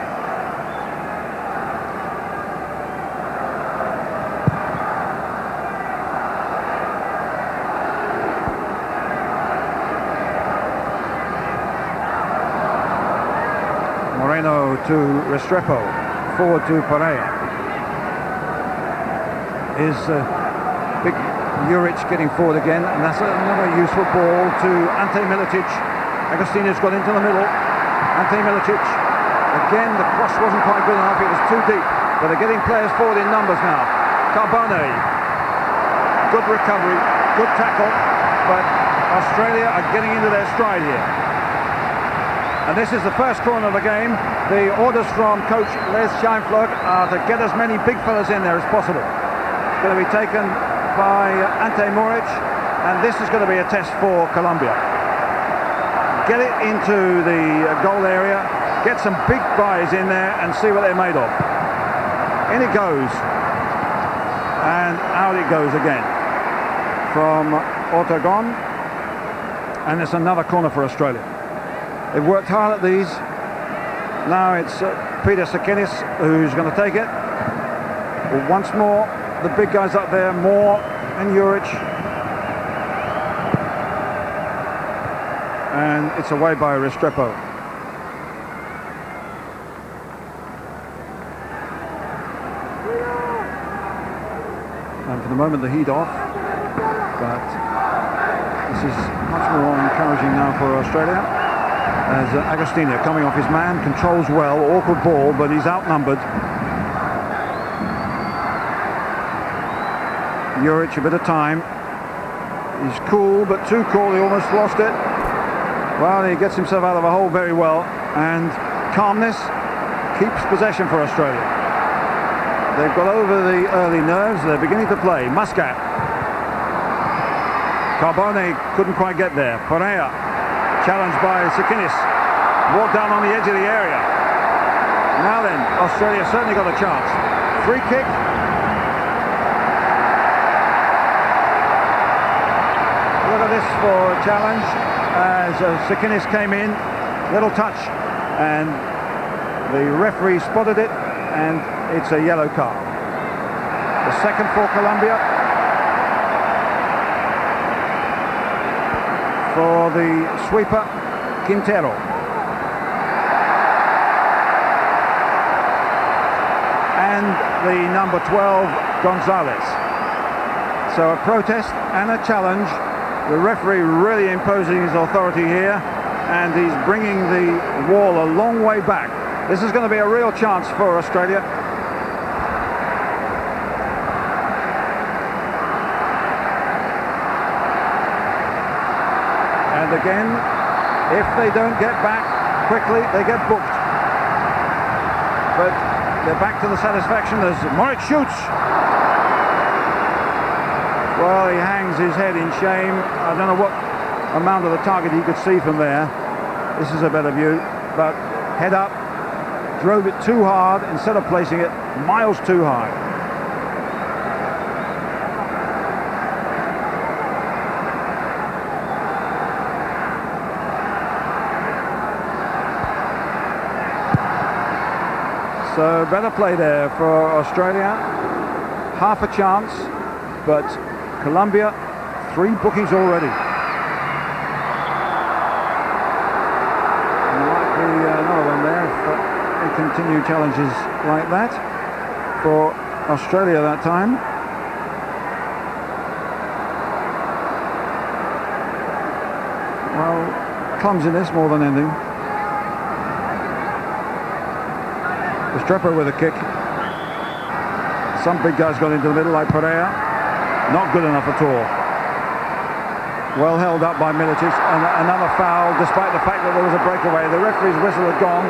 Moreno to Restrepo, forward to Pereira. Is big Juric getting forward again, and that's another useful ball to Ante Milicic. Agostino's got into the middle. Ante Milicic, again the cross wasn't quite good enough, it was too deep, but they're getting players forward in numbers now. Carbone, good recovery, good tackle, but Australia are getting into their stride here. And this is the first corner of the game. The orders from coach Les Scheinflug are to get as many big fellas in there as possible. It's going to be taken by Ante Moric, and this is going to be a test for Colombia. Get it into the goal area, get some big guys in there and see what they're made of. In it goes, and out it goes again from Ortegon, and it's another corner for Australia. They've worked hard at these. Now it's Peter Sekenis who's going to take it. Once more, the big guys up there, Moore and Juric. And it's away by Restrepo. And for the moment the heat off, but this is much more encouraging now for Australia. As Agostino coming off his man, controls well, awkward ball, but he's outnumbered. Juric a bit of time. He's cool, but too cool, he almost lost it. Well, he gets himself out of a hole very well, and calmness keeps possession for Australia. They've got over the early nerves, they're beginning to play. Muscat. Carbone couldn't quite get there. Pereira, challenged by Sikinis, walked down on the edge of the area. Now then, Australia certainly got a chance. Free kick. Look at this for a challenge as Sikinis came in, little touch, and the referee spotted it, and it's a yellow card. The second for Colombia. For the sweeper, Quintero. And the number 12, Gonzalez. So a protest and a challenge. The referee really imposing his authority here, and he's bringing the wall a long way back. This is going to be a real chance for Australia. And again, if they don't get back quickly, they get booked. But they're back to the satisfaction as Moritz shoots. Well, he hangs his head in shame. I don't know what amount of the target he could see from there. This is a better view, but head up, drove it too hard instead of placing it miles too high. So better play there for Australia. Half a chance, but Colombia, 3 bookings already. And there might be another one there if they continue challenges like that for Australia that time. Well, clumsiness more than anything. Restrepo with a kick. Some big guys got into the middle like Pereira. Not good enough at all. Well held up by Milicic, and another foul despite the fact that there was a breakaway. The referee's whistle had gone.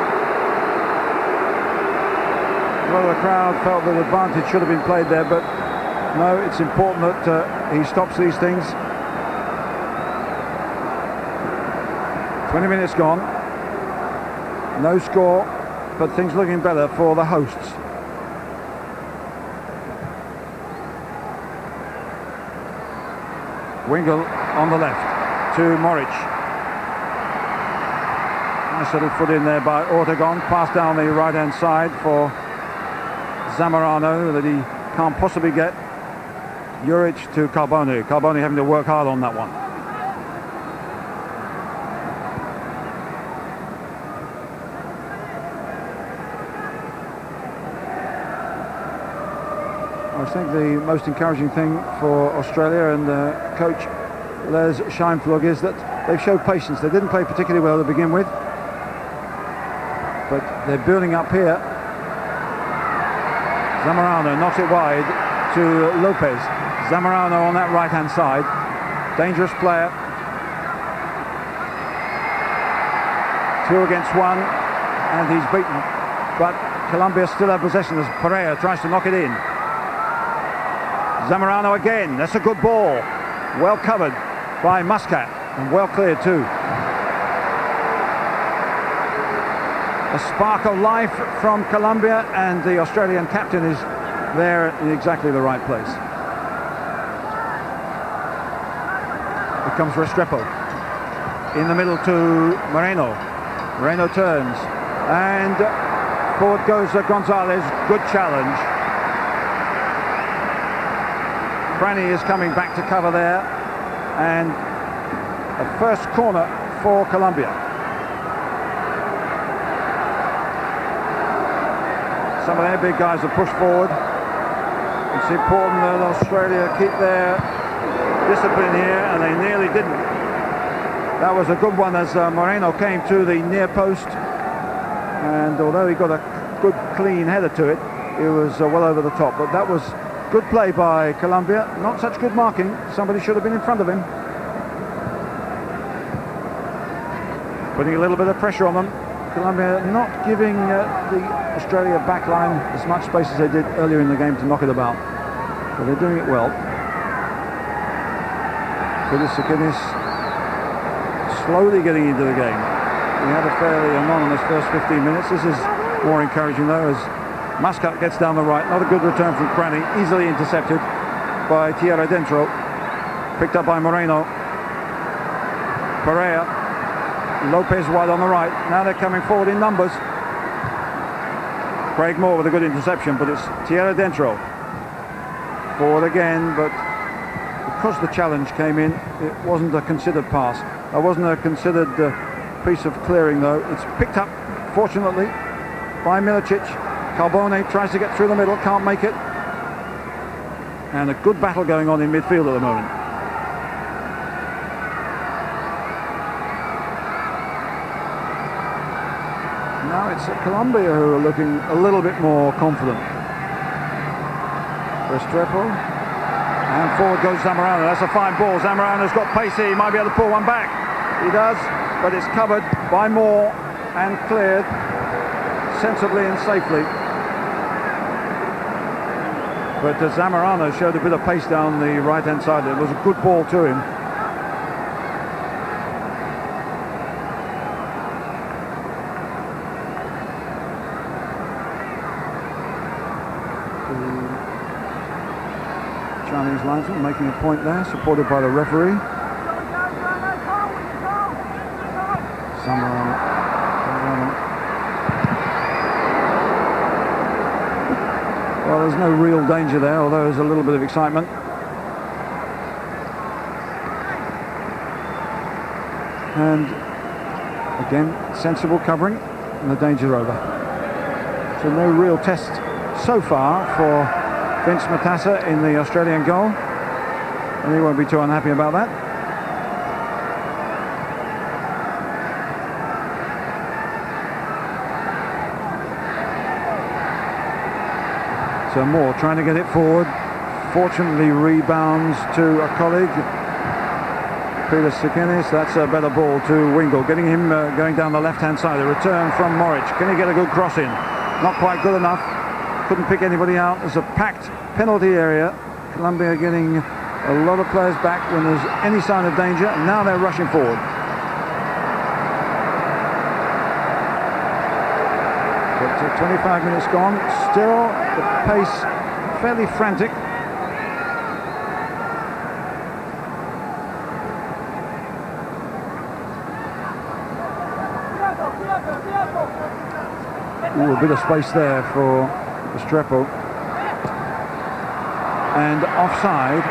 Well, the crowd felt that advantage should have been played there, but no, it's important that he stops these things. 20 minutes gone. No score, but things looking better for the hosts. Wingle on the left to Moritz. Nice little foot in there by Ortegon. Pass down the right hand side for Zamorano that he can't possibly get. Juric to Carbone. Carbone having to work hard on that one. I think the most encouraging thing for Australia and coach Les Scheinflug is that they've showed patience. They didn't play particularly well to begin with, but they're building up here. Zamorano knocks it wide to Lopez. Zamorano on that right hand side. Dangerous player. 2 against 1, and he's beaten. But Colombia still have possession as Pereira tries to knock it in. Zamorano again, that's a good ball. Well covered by Muscat, and well cleared too. A spark of life from Colombia, and the Australian captain is there in exactly the right place. Here comes Restrepo. In the middle to Moreno. Moreno turns, and forward goes Gonzalez. Good challenge. Franny is coming back to cover there, and a first corner for Colombia. Some of their big guys have pushed forward. It's important that Australia keep their discipline here, and they nearly didn't. That was a good one as Moreno came to the near post, and although he got a good clean header to it, it was well over the top. But that was good play by Colombia, not such good marking. Somebody should have been in front of him. Putting a little bit of pressure on them. Colombia not giving the Australia backline as much space as they did earlier in the game to knock it about. But they're doing it well. Sikinis slowly getting into the game. He had a fairly anonymous first 15 minutes. This is more encouraging though, as Mascot gets down the right. Not a good return from Cranny, easily intercepted by Tierra Dentro. Picked up by Moreno. Perea. Lopez wide on the right. Now they're coming forward in numbers. Craig Moore with a good interception, but it's Tierra Dentro. Forward again, but because the challenge came in, it wasn't a considered pass. It wasn't a considered piece of clearing though. It's picked up, fortunately, by Milicic. Carbone tries to get through the middle, can't make it. And a good battle going on in midfield at the moment. Now it's Colombia who are looking a little bit more confident. Restrepo. And forward goes Zamorano. That's a fine ball. Zamorano's got pace here. He might be able to pull one back. He does, but it's covered by Moore and cleared sensibly and safely. But Zamorano showed a bit of pace down the right-hand side. It was a good ball to him. The Chinese linesman making a point there, supported by the referee. Zamorano. Well, there's no real danger there, although there's a little bit of excitement. And again, sensible covering, and the danger over. So no real test so far for Vince Matassa in the Australian goal, and he won't be too unhappy about that. So Moore trying to get it forward, fortunately rebounds to a colleague, Peter Sikinis. That's a better ball to Wingle, getting him going down the left hand side. A return from Moric. Can he get a good cross in? Not quite good enough. Couldn't pick anybody out. There's a packed penalty area. Colombia getting a lot of players back when there's any sign of danger, and now they're rushing forward. But 25 minutes gone, still the pace fairly frantic. Ooh, a bit of space there for Restrepo. And offside.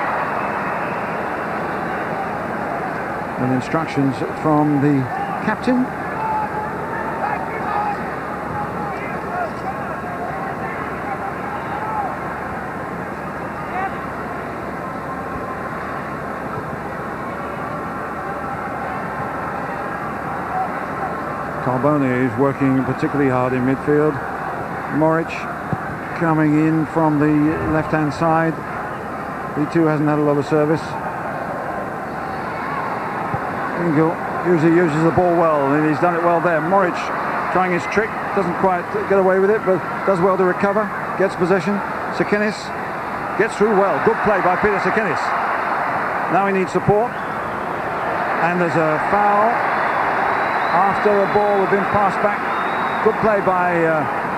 With instructions from the captain. Carbone is working particularly hard in midfield. Moric coming in from the left-hand side. He too hasn't had a lot of service. Engel usually uses the ball well, and he's done it well there. Moric trying his trick, doesn't quite get away with it, but does well to recover, gets possession. Sikinis gets through well. Good play by Peter Sikinis. Now he needs support, and there's a foul after the ball had been passed back. Good play by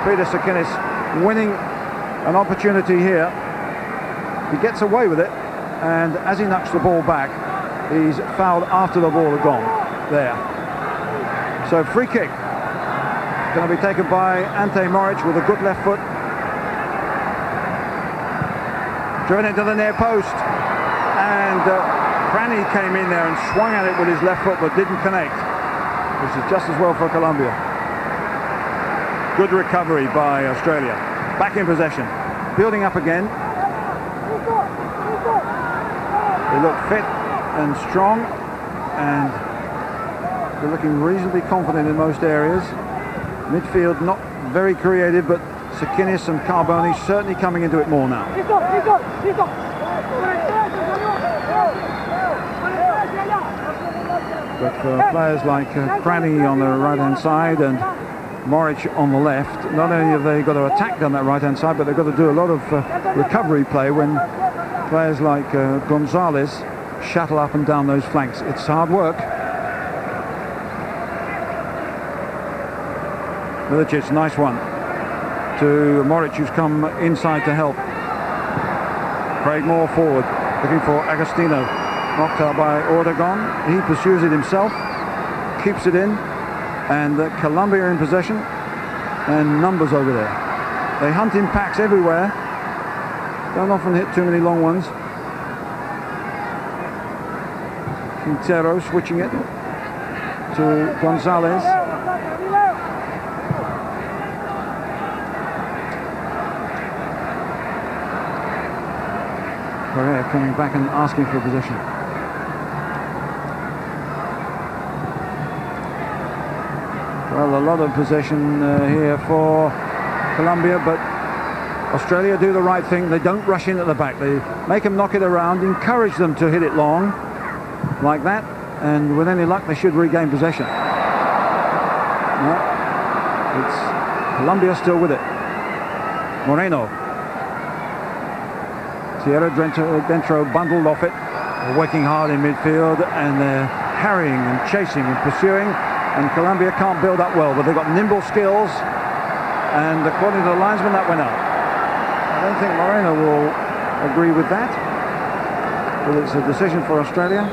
Peter Sikinis, winning an opportunity here. He gets away with it, and as he knocks the ball back, he's fouled after the ball had gone there. So free kick going to be taken by Ante Moric with a good left foot. Driven into the near post, and Cranny came in there and swung at it with his left foot but didn't connect, which is just as well for Colombia. Good recovery by Australia. Back in possession. Building up again. They look fit and strong, and they're looking reasonably confident in most areas. Midfield not very creative, but Sikinis and Carbone certainly coming into it more now. But for players like Cranny on the right-hand side and Moric on the left, not only have they got to attack down that right-hand side, but they've got to do a lot of recovery play when players like Gonzalez shuttle up and down those flanks. It's hard work. Milicic, nice one to Moric, who's come inside to help. Craig Moore forward, looking for Agostino. Knocked out by Ortegon. He pursues it himself, keeps it in, and Colombia in possession, and numbers over there. They hunt in packs everywhere. Don't often hit too many long ones. Quintero switching it to Gonzalez. Correa coming back and asking for possession. Well, a lot of possession here for Colombia, but Australia do the right thing. They don't rush in at the back. They make them knock it around, encourage them to hit it long, like that, and with any luck they should regain possession. No, it's Colombia still with it. Moreno. Sierra Dentro bundled off it. They're working hard in midfield, and they're harrying and chasing and pursuing, and Colombia can't build up well, but they've got nimble skills, and according to the linesman, that went out. I don't think Moreno will agree with that, but it's a decision for Australia.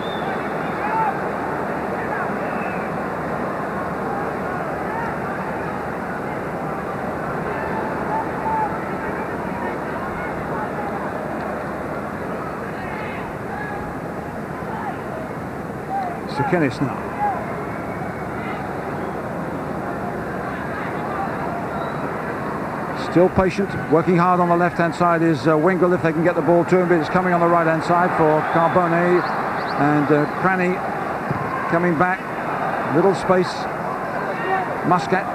Kennis now. Still patient, working hard on the left-hand side is Wingle if they can get the ball to him, but it's coming on the right-hand side for Carbone, and Cranny coming back, little space. Muscat,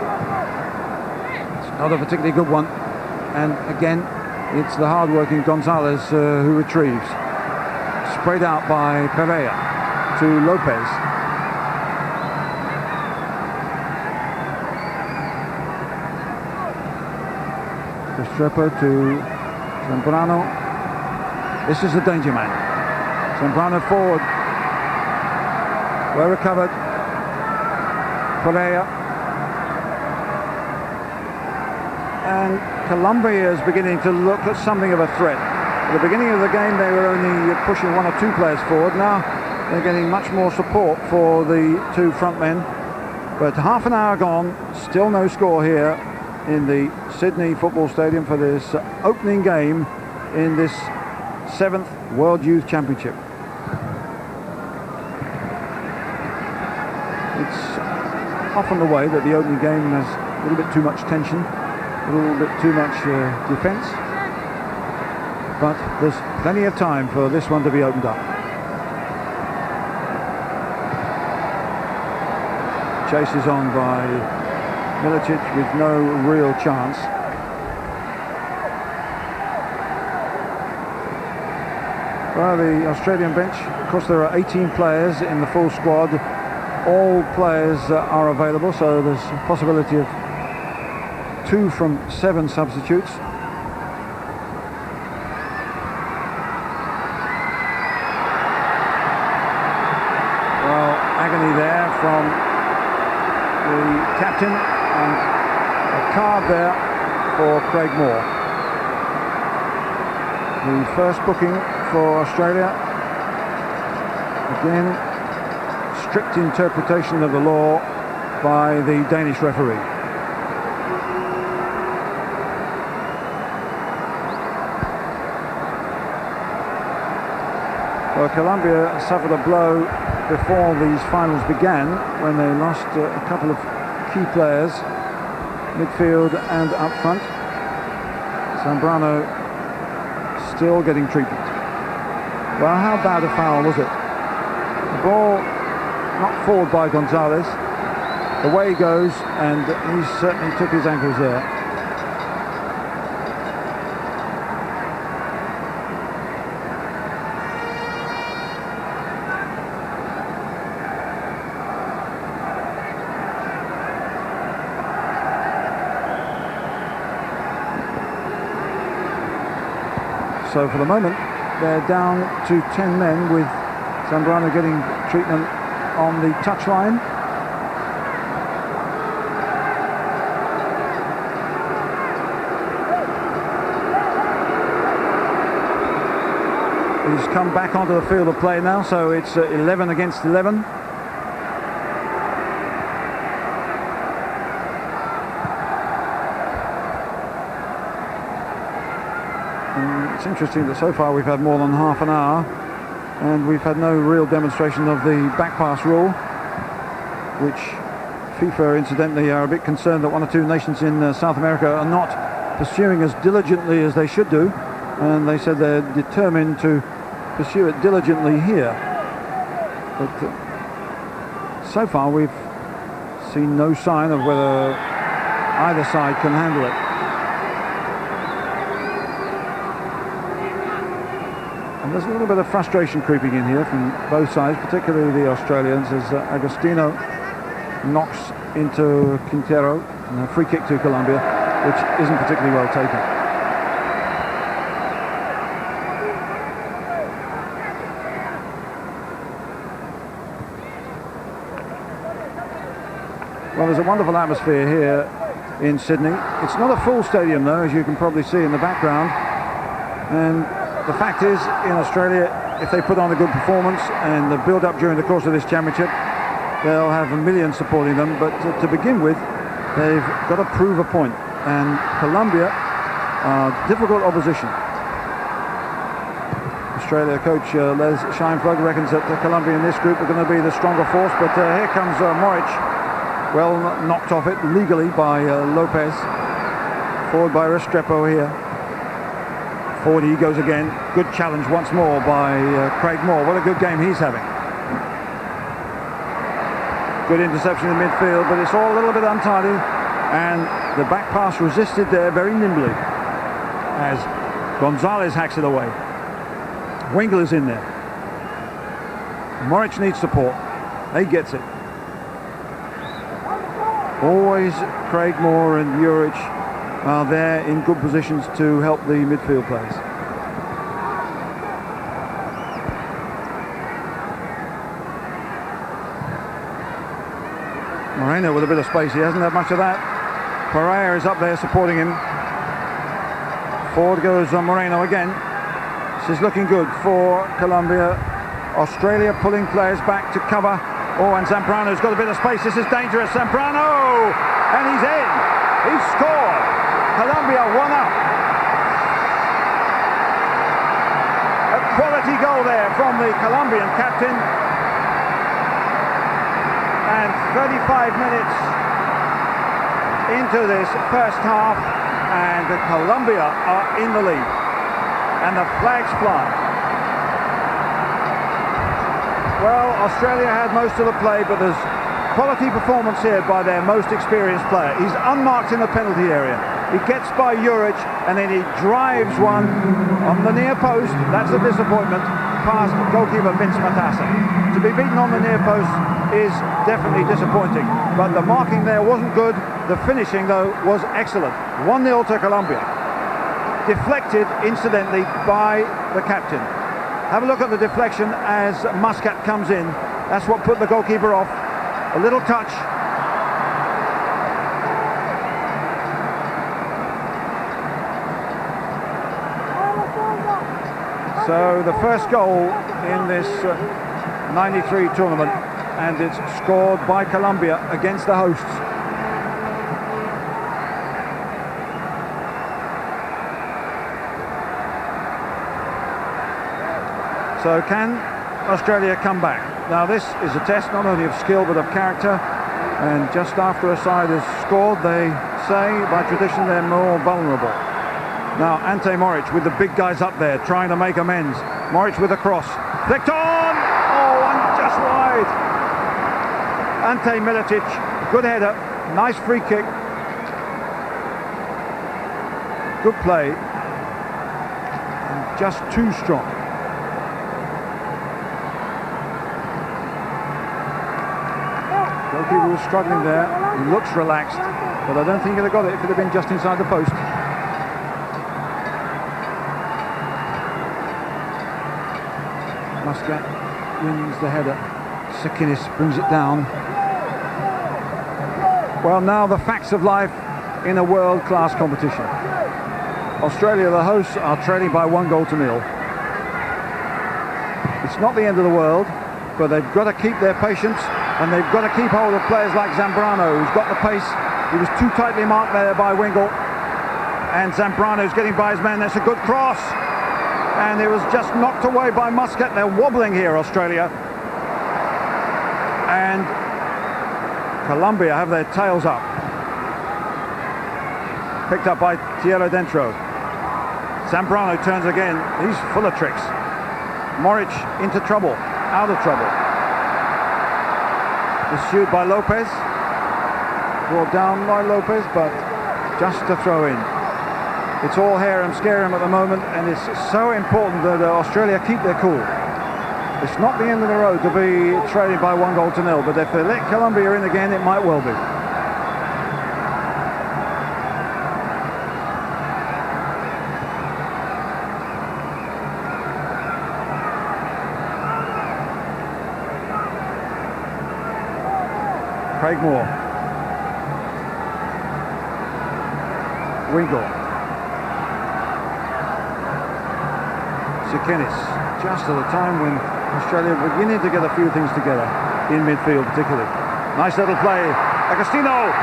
it's not a particularly good one, and again it's the hard-working Gonzalez who retrieves. Sprayed out by Pereira to Lopez. Restrepo to Zambrano. This is the danger man. Zambrano forward. Well recovered. Pereira. And Colombia is beginning to look at something of a threat. At the beginning of the game they were only pushing one or two players forward. Now they're getting much more support for the two front men. But half an hour gone, still no score here in the Sydney Football Stadium for this opening game in this 7th World Youth Championship. It's often the way that the opening game has a little bit too much tension, a little bit too much defence, but there's plenty of time for this one to be opened up. Chase is on by Milicic with no real chance. Well, the Australian bench, of course there are 18 players in the full squad. All players are available, so there's a possibility of 2 from 7 substitutes. Well, agony there from the captain, and a card there for Craig Moore. The first booking for Australia. Again, strict interpretation of the law by the Danish referee. Well, Colombia suffered a blow before these finals began when they lost a couple of key players, midfield and up front. Zambrano still getting treatment. Well, how bad a foul was it? The ball knocked forward by Gonzalez. Away he goes, and he certainly took his ankles there. So for the moment, they're down to 10 men with Zambrano getting treatment on the touchline. He's come back onto the field of play now, so it's 11 against 11. And it's interesting that so far we've had more than half an hour and we've had no real demonstration of the back pass rule, which FIFA incidentally are a bit concerned that one or two nations in South America are not pursuing as diligently as they should do, and they said they're determined to pursue it diligently here. But so far we've seen no sign of whether either side can handle it. And there's a little bit of frustration creeping in here from both sides, particularly the Australians, as Agostino knocks into Quintero, and a free kick to Colombia, which isn't particularly well taken. Well, there's a wonderful atmosphere here in Sydney. It's not a full stadium though, as you can probably see in the background. And the fact is, in Australia, if they put on a good performance and the build-up during the course of this championship, they'll have a million supporting them. But to begin with, they've got to prove a point. And Colombia are difficult opposition. Australia coach Les Scheinflug reckons that Colombia in this group are going to be the stronger force. But here comes Moric. Well knocked off it legally by Lopez. Forward by Restrepo here. Forward he goes again. Good challenge once more by Craig Moore. What a good game he's having. Good interception in midfield, but it's all a little bit untidy. And the back pass resisted there very nimbly as Gonzalez hacks it away. Winkler's in there. Moric needs support. He gets it. Always Craig Moore and Juric are there in good positions to help the midfield players. Moreno with a bit of space. He hasn't had much of that. Pereira is up there supporting him. Forward goes Moreno again. This is looking good for Colombia. Australia pulling players back to cover. Oh, and Zambrano's got a bit of space. This is dangerous. Zambrano! And he's in. He's scored. Colombia 1-up. A quality goal there from the Colombian captain. And 35 minutes into this first half, and Colombia are in the lead. And the flags fly. Well, Australia had most of the play, but there's quality performance here by their most experienced player. He's unmarked in the penalty area. He gets by Juric, and then he drives one on the near post. That's a disappointment, past goalkeeper Vince Matassa. To be beaten on the near post is definitely disappointing, but the marking there wasn't good. The finishing, though, was excellent. 1-0 to Colombia. Deflected, incidentally, by the captain. Have a look at the deflection as Muscat comes in. That's what put the goalkeeper off. A little touch. So the first goal in this 93 tournament, and it's scored by Colombia against the hosts. So can Australia come back? Now this is a test not only of skill but of character, and just after a side has scored, they say by tradition they're more vulnerable. Now Ante Moric with the big guys up there trying to make amends. Moric with a cross. Flicked on! Oh, and just wide. Ante Milicic, good header, nice free kick. Good play. And just too strong. Goalkeeper was struggling there. He looks relaxed, but I don't think he'd have got it if it had been just inside the post. Muscat wins the header. Sakinis brings it down. Well, now the facts of life in a world-class competition. Australia, the hosts, are trailing by 1-0. It's not the end of the world, but they've got to keep their patience, and they've got to keep hold of players like Zambrano, who's got the pace. He was too tightly marked there by Wingle, and Zambrano's getting by his man. That's a good cross, and it was just knocked away by Muscat. They're wobbling here, Australia, and Colombia have their tails up. Picked up by Tierra Dentro. Zambrano turns again. He's full of tricks. Moric into trouble, out of trouble. Pursued by Lopez. Brought down by Lopez, but just to throw in. It's all hair and scare him at the moment, and it's so important that Australia keep their cool. It's not the end of the road to be trailing by 1-0, but if they let Colombia in again, it might well be. Craig Moore. Wingle. Sakinis, just at the time when Australia beginning to get a few things together in midfield particularly. Nice little play. Agostino.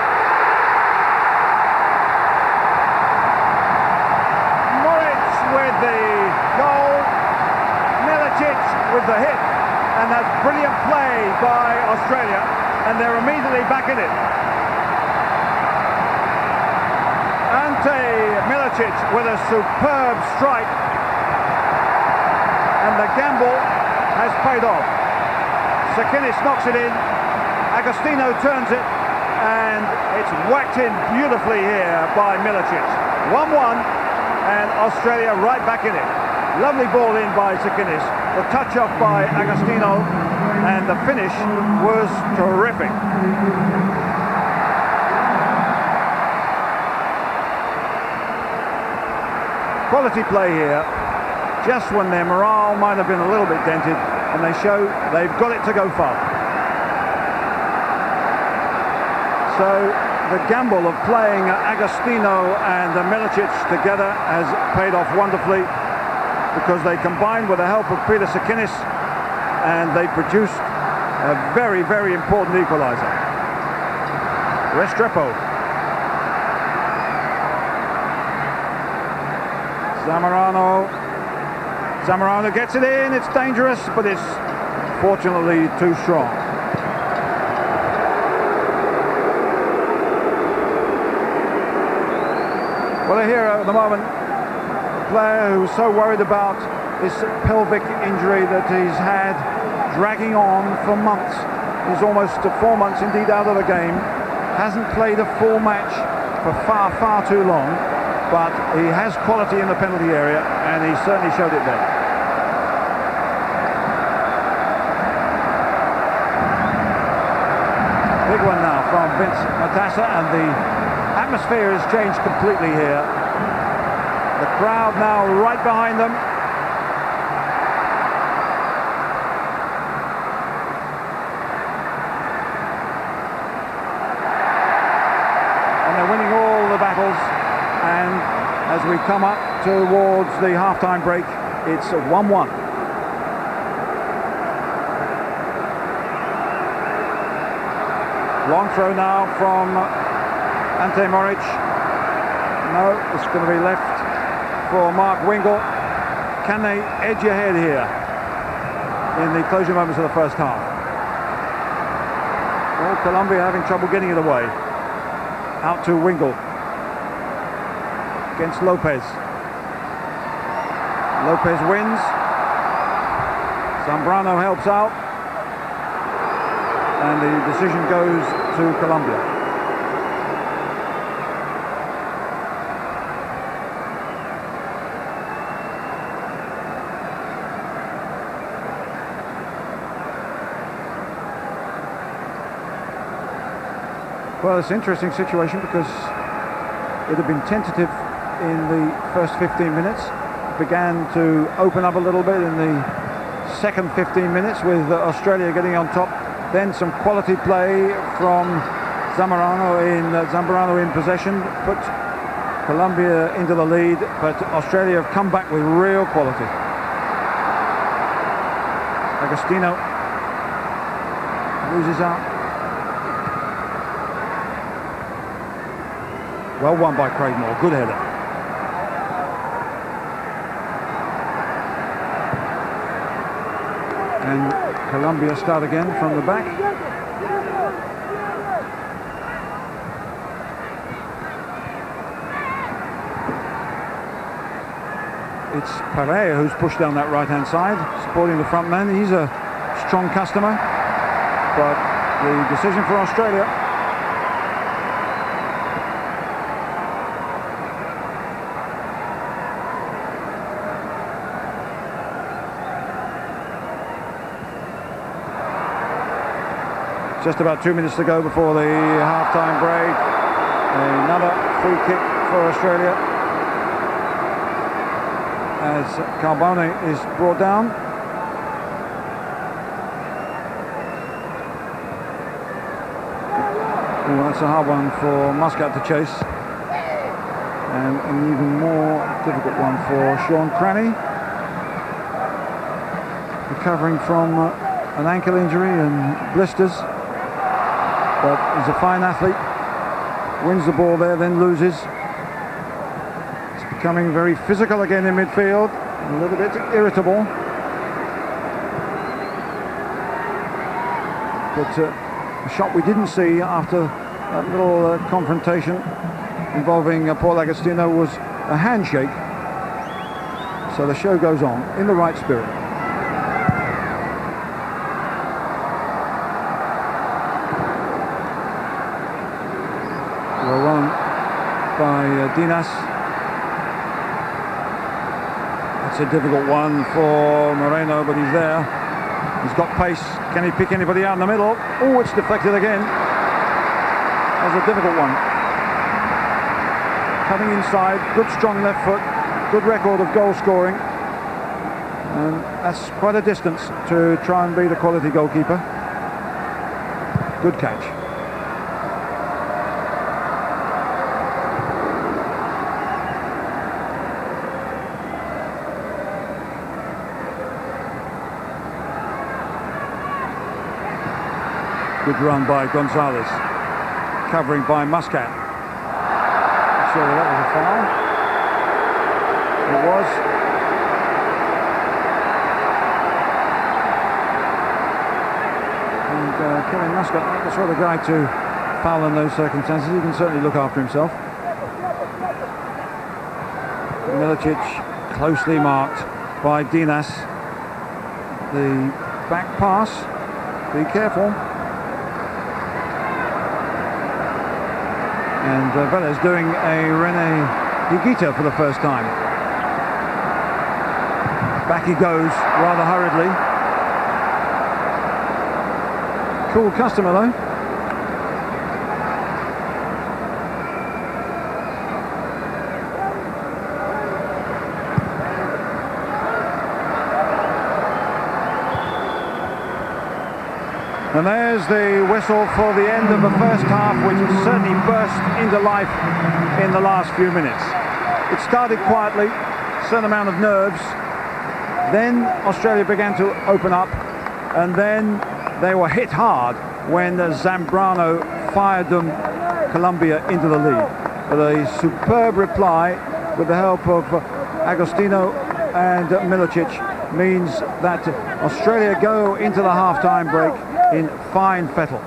Moritz with the goal. Milicic with the hit. And that's brilliant play by Australia. And they're immediately back in it. Ante Milicic with a superb strike. And the gamble has paid off. Sakinis knocks it in. Agostino turns it. And it's whacked in beautifully here by Milicic. 1-1. And Australia right back in it. Lovely ball in by Sakinis. The touch up by Agostino. And the finish was terrific. Quality play here, just when their morale might have been a little bit dented, and they show they've got it to go far. So the gamble of playing Agostino and Milicic together has paid off wonderfully, because they combined with the help of Peter Sakinis, and they produced a very, very important equaliser. Restrepo. Zamorano gets it in. It's dangerous, but it's fortunately too strong. Well, a hero at the moment, a player who's so worried about this pelvic injury that he's had, dragging on for months. He's almost 4 months indeed out of the game. Hasn't played a full match for far, far too long, but he has quality in the penalty area, and he certainly showed it there. Big one now from Vince Matassa, and the atmosphere has changed completely here. The crowd now right behind them. Winning all the battles, and as we come up towards the half-time break, it's 1-1. Long throw now from Ante Moric. No, it's going to be left for Mark Wingle. Can they edge ahead here in the closing moments of the first half? Well, Colombia having trouble getting it away. Out to Wingle against Lopez. Lopez wins. Zambrano helps out, and the decision goes to Colombia. Well, it's an interesting situation because it had been tentative in the first 15 minutes. It began to open up a little bit in the second 15 minutes with Australia getting on top. Then some quality play from Zambrano in possession, put Colombia into the lead, but Australia have come back with real quality. Agostino loses out. Well won by Craigmore, good header. And Colombia start again from the back. It's Pereira who's pushed down that right-hand side, supporting the front man. He's a strong customer, but the decision for Australia. Just about 2 minutes to go before the half-time break. Another free kick for Australia, as Carbone is brought down. Oh, that's a hard one for Muscat to chase, and an even more difficult one for Sean Cranny, recovering from an ankle injury and blisters, but he's a fine athlete. Wins the ball there, then loses. Becoming very physical again in midfield, a little bit irritable. But a shot we didn't see after that little confrontation involving Paul Agostino was a handshake. So the show goes on in the right spirit. Well run by Dinas. It's a difficult one for Moreno, but he's there. He's got pace. Can he pick anybody out in the middle? Oh, it's deflected again. That was a difficult one. Coming inside, good strong left foot, good record of goal scoring. And that's quite a distance to try and beat a quality goalkeeper. Good catch. Good run by Gonzalez, covering by Muscat. Not sure that was a foul. It was. And Kevin Muscat, not the sort of guy to foul in those circumstances. He can certainly look after himself. Milicic closely marked by Dinas. The back pass. Be careful. And Velez doing a Rene Higuita for the first time. Back he goes, rather hurriedly. Cool customer though. And there's the whistle for the end of the first half, which has certainly burst into life in the last few minutes. It started quietly, a certain amount of nerves. Then Australia began to open up, and then they were hit hard when Zambrano fired Colombia into the lead. But a superb reply with the help of Agostino and Milicic means that Australia go into the half-time break in fine fettle.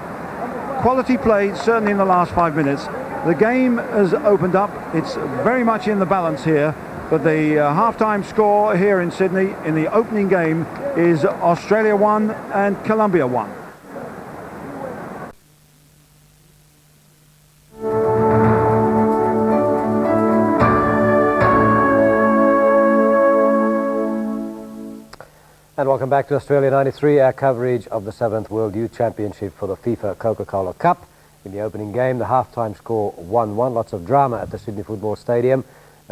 Quality play, certainly in the last 5 minutes. The game has opened up. It's very much in the balance here, but the half-time score here in Sydney in the opening game is Australia 1 and Colombia 1. And welcome back to Australia 93, our coverage of the 7th World Youth Championship for the FIFA Coca-Cola Cup. In the opening game, the half-time score 1-1. Lots of drama at the Sydney Football Stadium.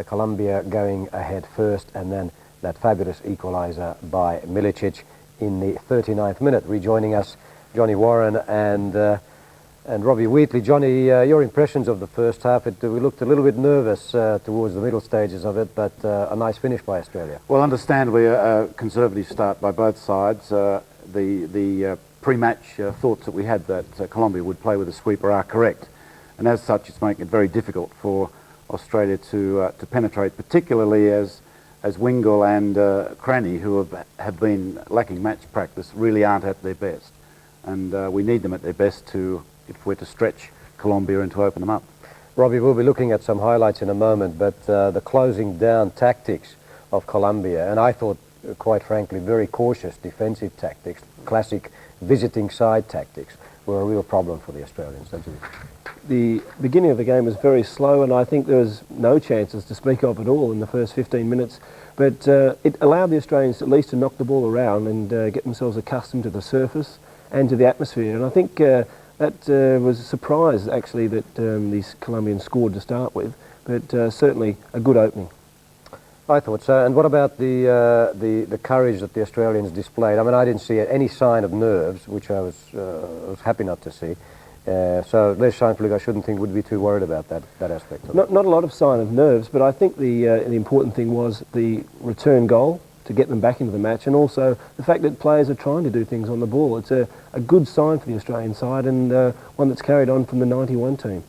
Colombia going ahead first, and then that fabulous equaliser by Milicic in the 39th minute. Rejoining us, Johnny Warren and Robbie Wheatley. Johnny, your impressions of the first half? We looked a little bit nervous towards the middle stages of it, but a nice finish by Australia. Well, understandably, a conservative start by both sides. The pre-match thoughts that we had that Colombia would play with a sweeper are correct, and as such, it's making it very difficult for Australia to penetrate, particularly as Wingle and Cranny, who have been lacking match practice, really aren't at their best, and we need them at their best if we're to stretch Colombia and to open them up. Robbie, we'll be looking at some highlights in a moment, but the closing down tactics of Colombia, and I thought, quite frankly, very cautious defensive tactics, classic visiting side tactics, were a real problem for the Australians, don't you? The beginning of the game was very slow, and I think there was no chances to speak of at all in the first 15 minutes. But it allowed the Australians at least to knock the ball around and get themselves accustomed to the surface and to the atmosphere. And I think that was a surprise, actually, that these Colombians scored to start with, but certainly a good opening. I thought so. And what about the courage that the Australians displayed? I mean, I didn't see any sign of nerves, which I was happy not to see. So Les Scheinflug, I shouldn't think, would be too worried about that aspect of it. Not a lot of sign of nerves, but I think the important thing was the return goal to get them back into the match, and also the fact that players are trying to do things on the ball. It's a good sign for the Australian side, and one that's carried on from the 91 team.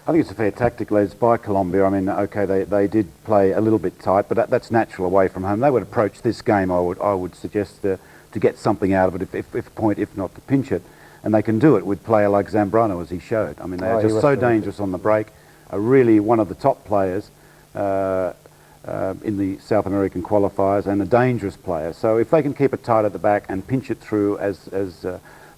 I think it's a fair tactic, Les, by Colombia. I mean, okay, they did play a little bit tight, but that's natural away from home. They would approach this game, I would suggest, to get something out of it, if a point, if not to pinch it. And they can do it with a player like Zambrano, as he showed. I mean, they are just so dangerous on the break. Are really one of the top players in the South American qualifiers, and a dangerous player. So if they can keep it tight at the back and pinch it through, as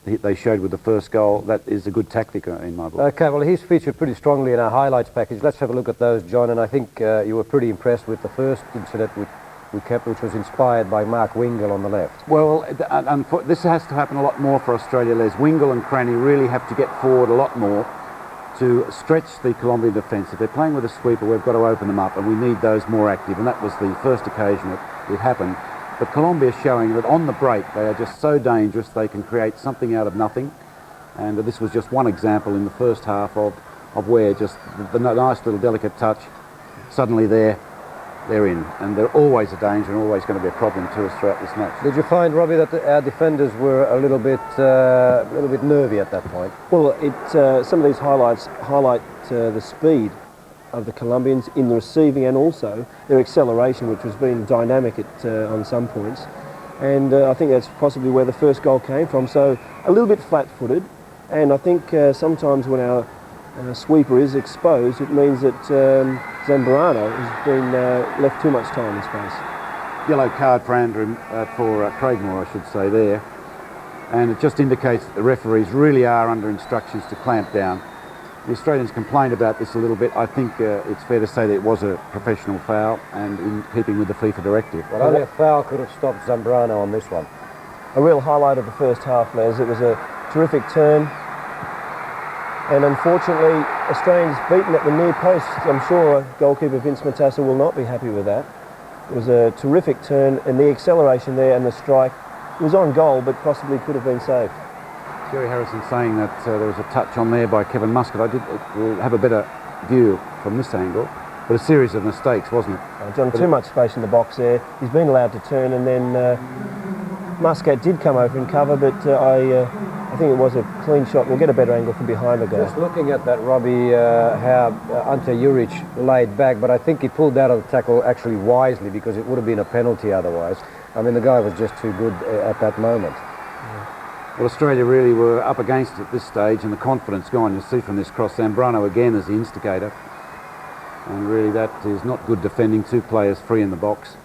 they showed with the first goal, that is a good tactic in my book. Okay, well, he's featured pretty strongly in our highlights package. Let's have a look at those, John. And I think you were pretty impressed with the first incident we kept, which was inspired by Mark Wingle on the left. Well, this has to happen a lot more for Australia, Les. Wingle and Cranny really have to get forward a lot more to stretch the Colombian defence. If they're playing with a sweeper, we've got to open them up, and we need those more active, and that was the first occasion it happened. But Colombia is showing that on the break they are just so dangerous, they can create something out of nothing, and this was just one example in the first half of where just the nice little delicate touch, suddenly they're in, and they're always a danger and always going to be a problem to us throughout this match. Did you find, Robbie, that our defenders were a little bit nervy at that point? Well, some of these highlights highlight the speed of the Colombians in the receiving, and also their acceleration, which has been dynamic on some points. And I think that's possibly where the first goal came from. So a little bit flat-footed, and I think sometimes when our sweeper is exposed, it means that Zambrano has been left too much time in space. Yellow card for Andrew, for Craigmore, I should say there, and it just indicates that the referees really are under instructions to clamp down. The Australians complained about this a little bit. I think it's fair to say that it was a professional foul and in keeping with the FIFA directive. Well, only a foul could have stopped Zambrano on this one. A real highlight of the first half, Les. It was a terrific turn, and unfortunately Australians beaten at the near post. I'm sure goalkeeper Vince Matassa will not be happy with that. It was a terrific turn, and the acceleration there and the strike, it was on goal, but possibly could have been saved. Jerry Harrison saying that there was a touch on there by Kevin Muscat. We'll have a better view from this angle, but a series of mistakes, wasn't it? John, too much space in the box there. He's been allowed to turn, and then Muscat did come over and cover, but I think it was a clean shot. We'll get a better angle from behind the goal. Just looking at that, Robbie, how Ante Juric laid back, but I think he pulled out of the tackle actually wisely, because it would have been a penalty otherwise. I mean, the guy was just too good at that moment. Well, Australia really were up against it at this stage, and the confidence gone. You'll see from this cross, Zambrano again as the instigator, and really that is not good defending. Two players free in the box.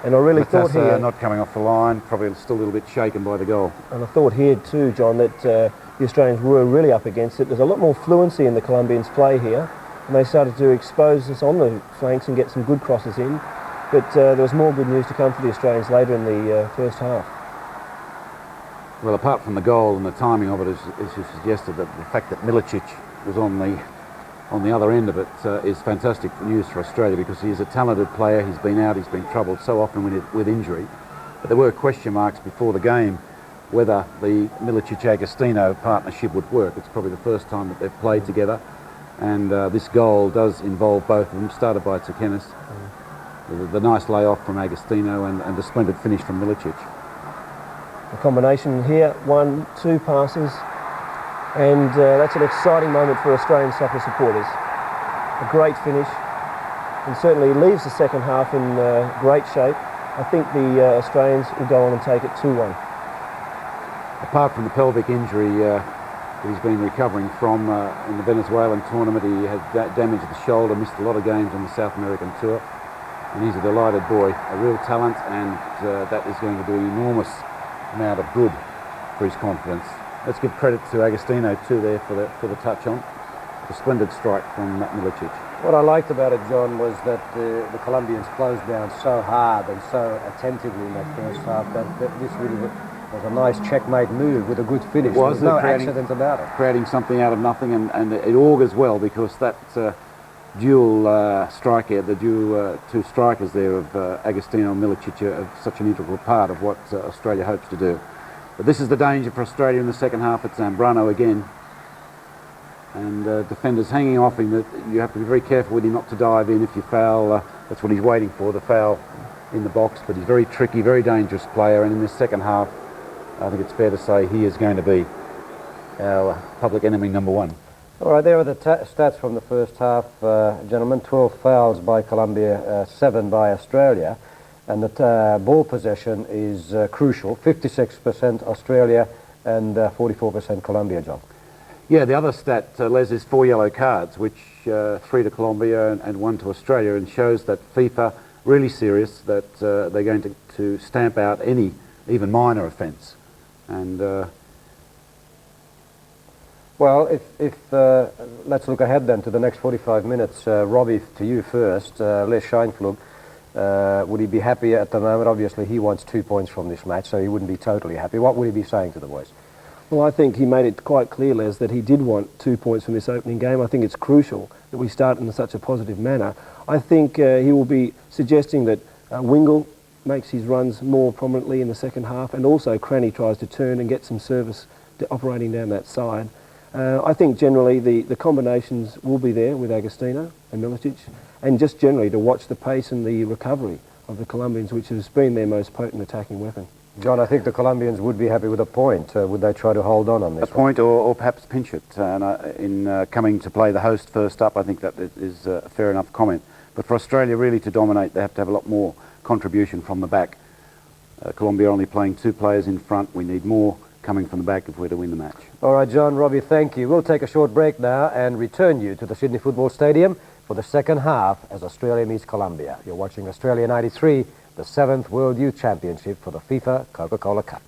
And I really thought here, not coming off the line, probably still a little bit shaken by the goal. And I thought here too, John, that the Australians were really up against it. There's a lot more fluency in the Colombians' play here, and they started to expose us on the flanks and get some good crosses in. But there was more good news to come for the Australians later in the first half. Well, apart from the goal and the timing of it, as you suggested, that the fact that Milicic was on the other end of it is fantastic news for Australia, because he is a talented player. He's been out, he's been troubled so often with injury, But there were question marks before the game whether the Milicic-Agostino partnership would work. It's probably the first time that they've played together, and this goal does involve both of them, started by Tsakenis. The nice layoff from Agostino and the splendid finish from Milicic. The combination here, 1-2 passes, and that's an exciting moment for Australian soccer supporters. A great finish, and certainly leaves the second half in great shape. I think the Australians will go on and take it 2-1. Apart from the pelvic injury that he's been recovering from in the Venezuelan tournament, he had damaged the shoulder, missed a lot of games on the South American tour, and he's a delighted boy, a real talent, and that is going to do an enormous amount of good for his confidence. Let's give credit to Agostino too there for the touch on. A splendid strike from Milicic. What I liked about it, John, was that the Colombians closed down so hard and so attentively in that first half that this really was a nice checkmate move with a good finish. There was no accident about it. Creating something out of nothing, and it augurs well, because that dual striker, the dual two strikers there of Agostino and Milicic are such an integral part of what Australia hopes to do. But this is the danger for Australia in the second half. It's Zambrano again. And defenders hanging off him. You have to be very careful with him not to dive in if you foul. That's what he's waiting for, the foul in the box. But he's very tricky, very dangerous player. And in this second half, I think it's fair to say he is going to be our public enemy number one. All right, there are the stats from the first half, gentlemen. 12 fouls by Colombia, 7 by Australia. And the ball possession is crucial. 56% Australia and 44% Colombia, John. Yeah, the other stat, Les, is 4 yellow cards, which 3 to Colombia and 1 to Australia, and shows that FIFA really serious, that they're going to stamp out any, even minor offence. And well, if let's look ahead then to the next 45 minutes. Robbie, to you first. Les Scheinflug, would he be happy at the moment? Obviously, he wants 2 points from this match, so he wouldn't be totally happy. What would he be saying to the boys? Well, I think he made it quite clear, Les, that he did want 2 points from this opening game. I think it's crucial that we start in such a positive manner. I think he will be suggesting that Wingle makes his runs more prominently in the second half, and also Cranny tries to turn and get some service operating down that side. I think generally the combinations will be there with Agostino and Milicic, and just generally to watch the pace and the recovery of the Colombians, which has been their most potent attacking weapon. John, I think the Colombians would be happy with a point. Would they try to hold on this? A point or perhaps pinch it. In coming to play the host first up, I think that is a fair enough comment. But for Australia really to dominate, they have to have a lot more contribution from the back. Colombia only playing 2 players in front. We need more coming from the back if we're to win the match. All right, John, Robbie, thank you. We'll take a short break now and return you to the Sydney Football Stadium for the second half as Australia meets Colombia. You're watching Australia 93, the 7th World Youth Championship for the FIFA Coca-Cola Cup.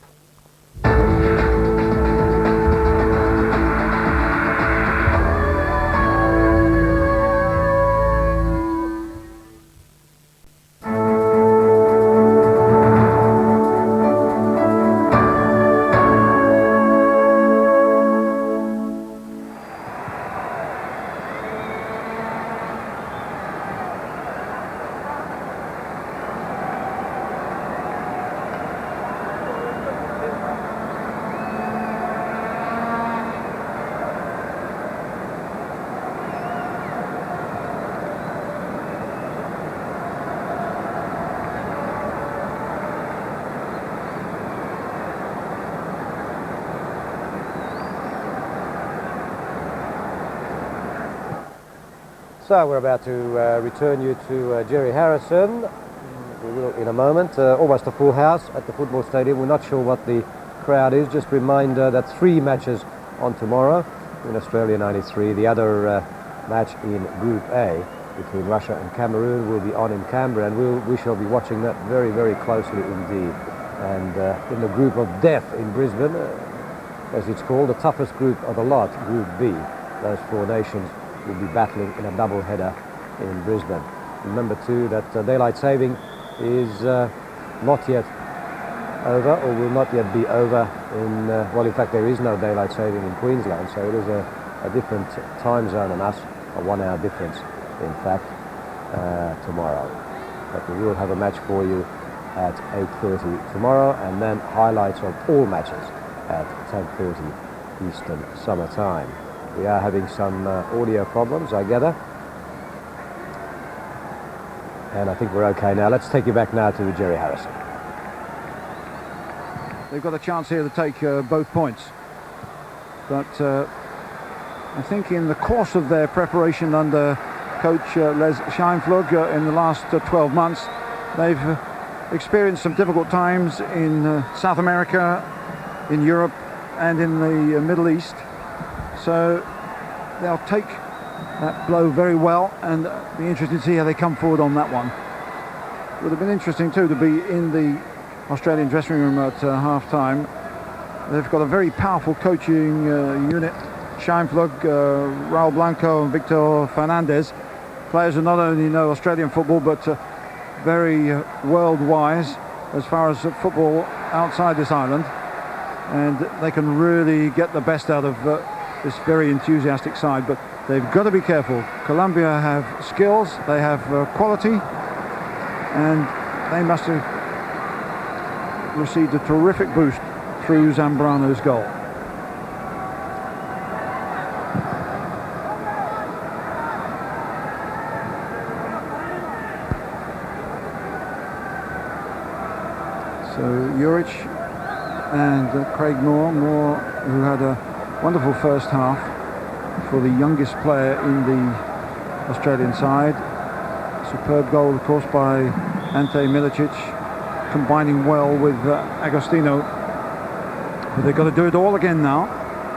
So we're about to return you to Jerry Harrison. We will in a moment. Almost a full house at the football stadium. We're not sure what the crowd is. Just a reminder that 3 matches on tomorrow in Australia 93. The other match in Group A between Russia and Cameroon will be on in Canberra, and we shall be watching that very, very closely indeed. And in the group of death in Brisbane, as it's called, the toughest group of the lot, Group B, those 4 nations will be battling in a double header in Brisbane. Remember too that daylight saving is not yet over, or will not yet be over in, well, in fact there is no daylight saving in Queensland, so it is a different time zone on us, a 1 hour difference in fact, tomorrow. But we will have a match for you at 8:30 tomorrow, and then highlights of all matches at 10:30 Eastern Summer Time. We are having some audio problems, I gather. And I think we're okay now. Let's take you back now to Jerry Harrison. They've got a chance here to take both points. But I think in the course of their preparation under coach Les Scheinflug in the last 12 months, they've experienced some difficult times in South America, in Europe and in the Middle East. So they'll take that blow very well, and be interesting to see how they come forward on that one. It would have been interesting too to be in the Australian dressing room at half-time. They've got a very powerful coaching unit. Scheinflug, Raul Blanco and Victor Fernandez, players who not only know Australian football but very world-wise as far as football outside this island, and they can really get the best out of this very enthusiastic side. But they've got to be careful. Colombia have skills, they have quality, and they must have received a terrific boost through Zambrano's goal. So Juric and Craig Moore, who had a wonderful first half for the youngest player in the Australian side. Superb goal, of course, by Ante Milicic, combining well with Agostino. But they've got to do it all again now.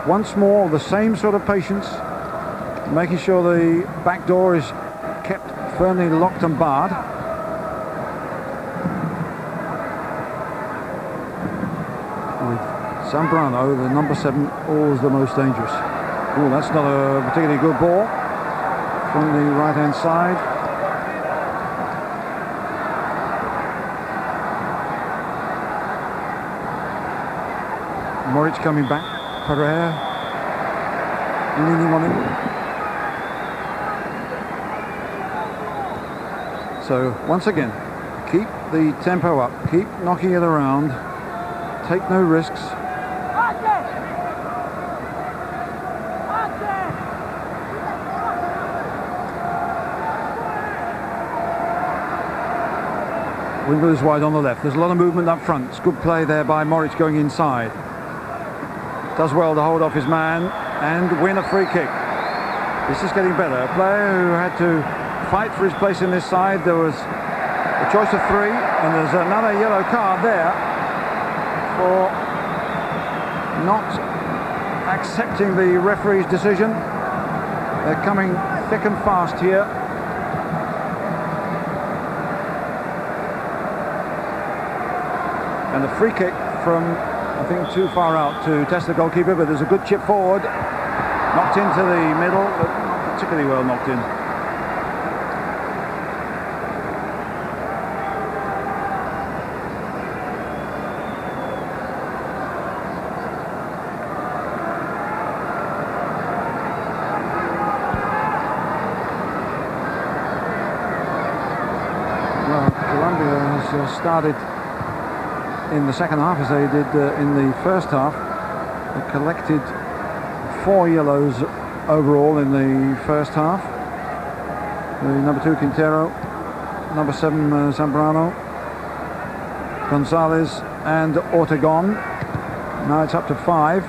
Once more, the same sort of patience, making sure the back door is kept firmly locked and barred. With Zambrano, the number 7, always the most dangerous. Oh, that's not a particularly good ball from the right-hand side. Moric coming back, Pereira leaning on him. So once again, keep the tempo up, keep knocking it around, take no risks. Wimbledon's wide on the left. There's a lot of movement up front. It's good play there by Moric going inside. Does well to hold off his man and win a free kick. This is getting better. A player who had to fight for his place in this side. There was a choice of 3, and there's another yellow card there for not accepting the referee's decision. They're coming thick and fast here. And a free kick from, I think, too far out to test the goalkeeper, but there's a good chip forward. Knocked into the middle, but not particularly well knocked in. Well, Colombia has started in the second half as they did in the first half. They collected 4 yellows overall in the first half. The number 2 Quintero, number 7 Zambrano, Gonzalez and Ortegon. Now it's up to 5.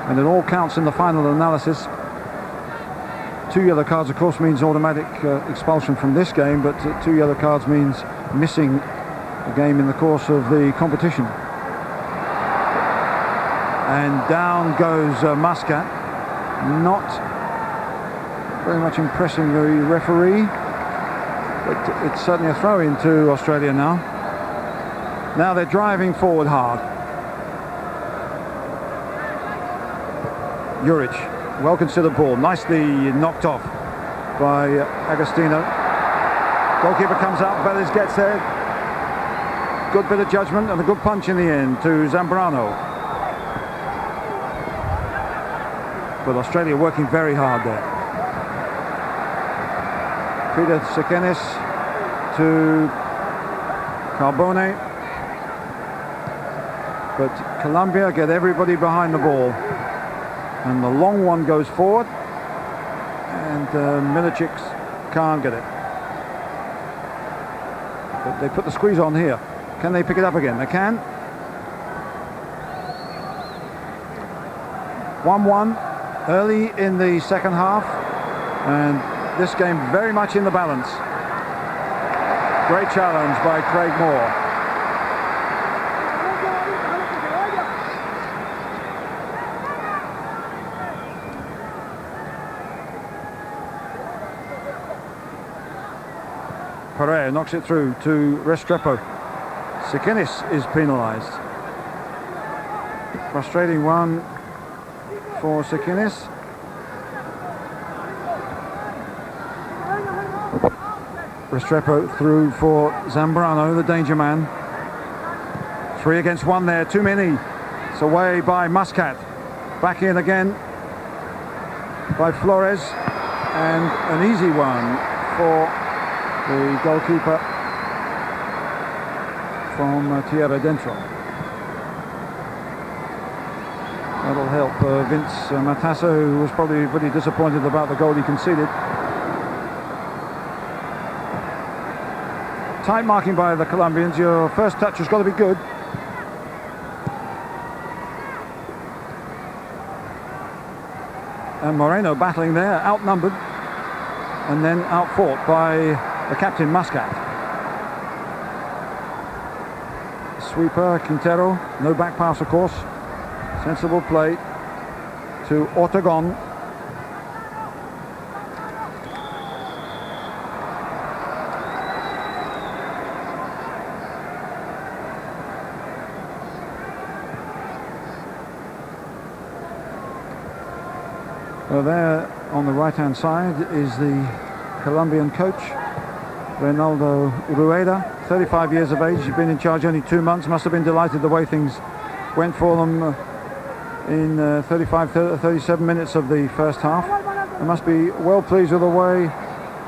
And it all counts in the final analysis. 2 yellow cards, of course, means automatic expulsion from this game, but 2 yellow cards means missing a game in the course of the competition. And down goes Muscat, not very much impressing the referee, but it's certainly a throw into Australia now. Now they're driving forward hard. Juric. Well considered ball, nicely knocked off by Agostino. Goalkeeper comes out, Vélez gets there. Good bit of judgment and a good punch in the end to Zambrano. But Australia working very hard there. Peter Sekenis to Carbone. But Colombia get everybody behind the ball. And the long one goes forward. And Milicic can't get it. But they put the squeeze on here. Can they pick it up again? They can. 1-1 early in the second half. And this game very much in the balance. Great challenge by Craig Moore. Pereira knocks it through to Restrepo. Sekenis is penalised. Frustrating one for Sekenis. Restrepo through for Zambrano, the danger man. 3 against 1 there, too many. It's away by Muscat. Back in again by Flores. And an easy one for the goalkeeper from Tierra Dentro. That'll help Vince Matassa, who was probably pretty disappointed about the goal he conceded. Tight marking by the Colombians. Your first touch has got to be good. And Moreno battling there, outnumbered, and then outfought by the captain Muscat. Sweeper, Quintero, no back pass of course. Sensible play to Ortegon. Well, there on the right-hand side is the Colombian coach, Reynaldo Rueda, 35 years of age. He's been in charge only 2 months. Must have been delighted the way things went for them in 37 minutes of the first half. They must be well pleased with the way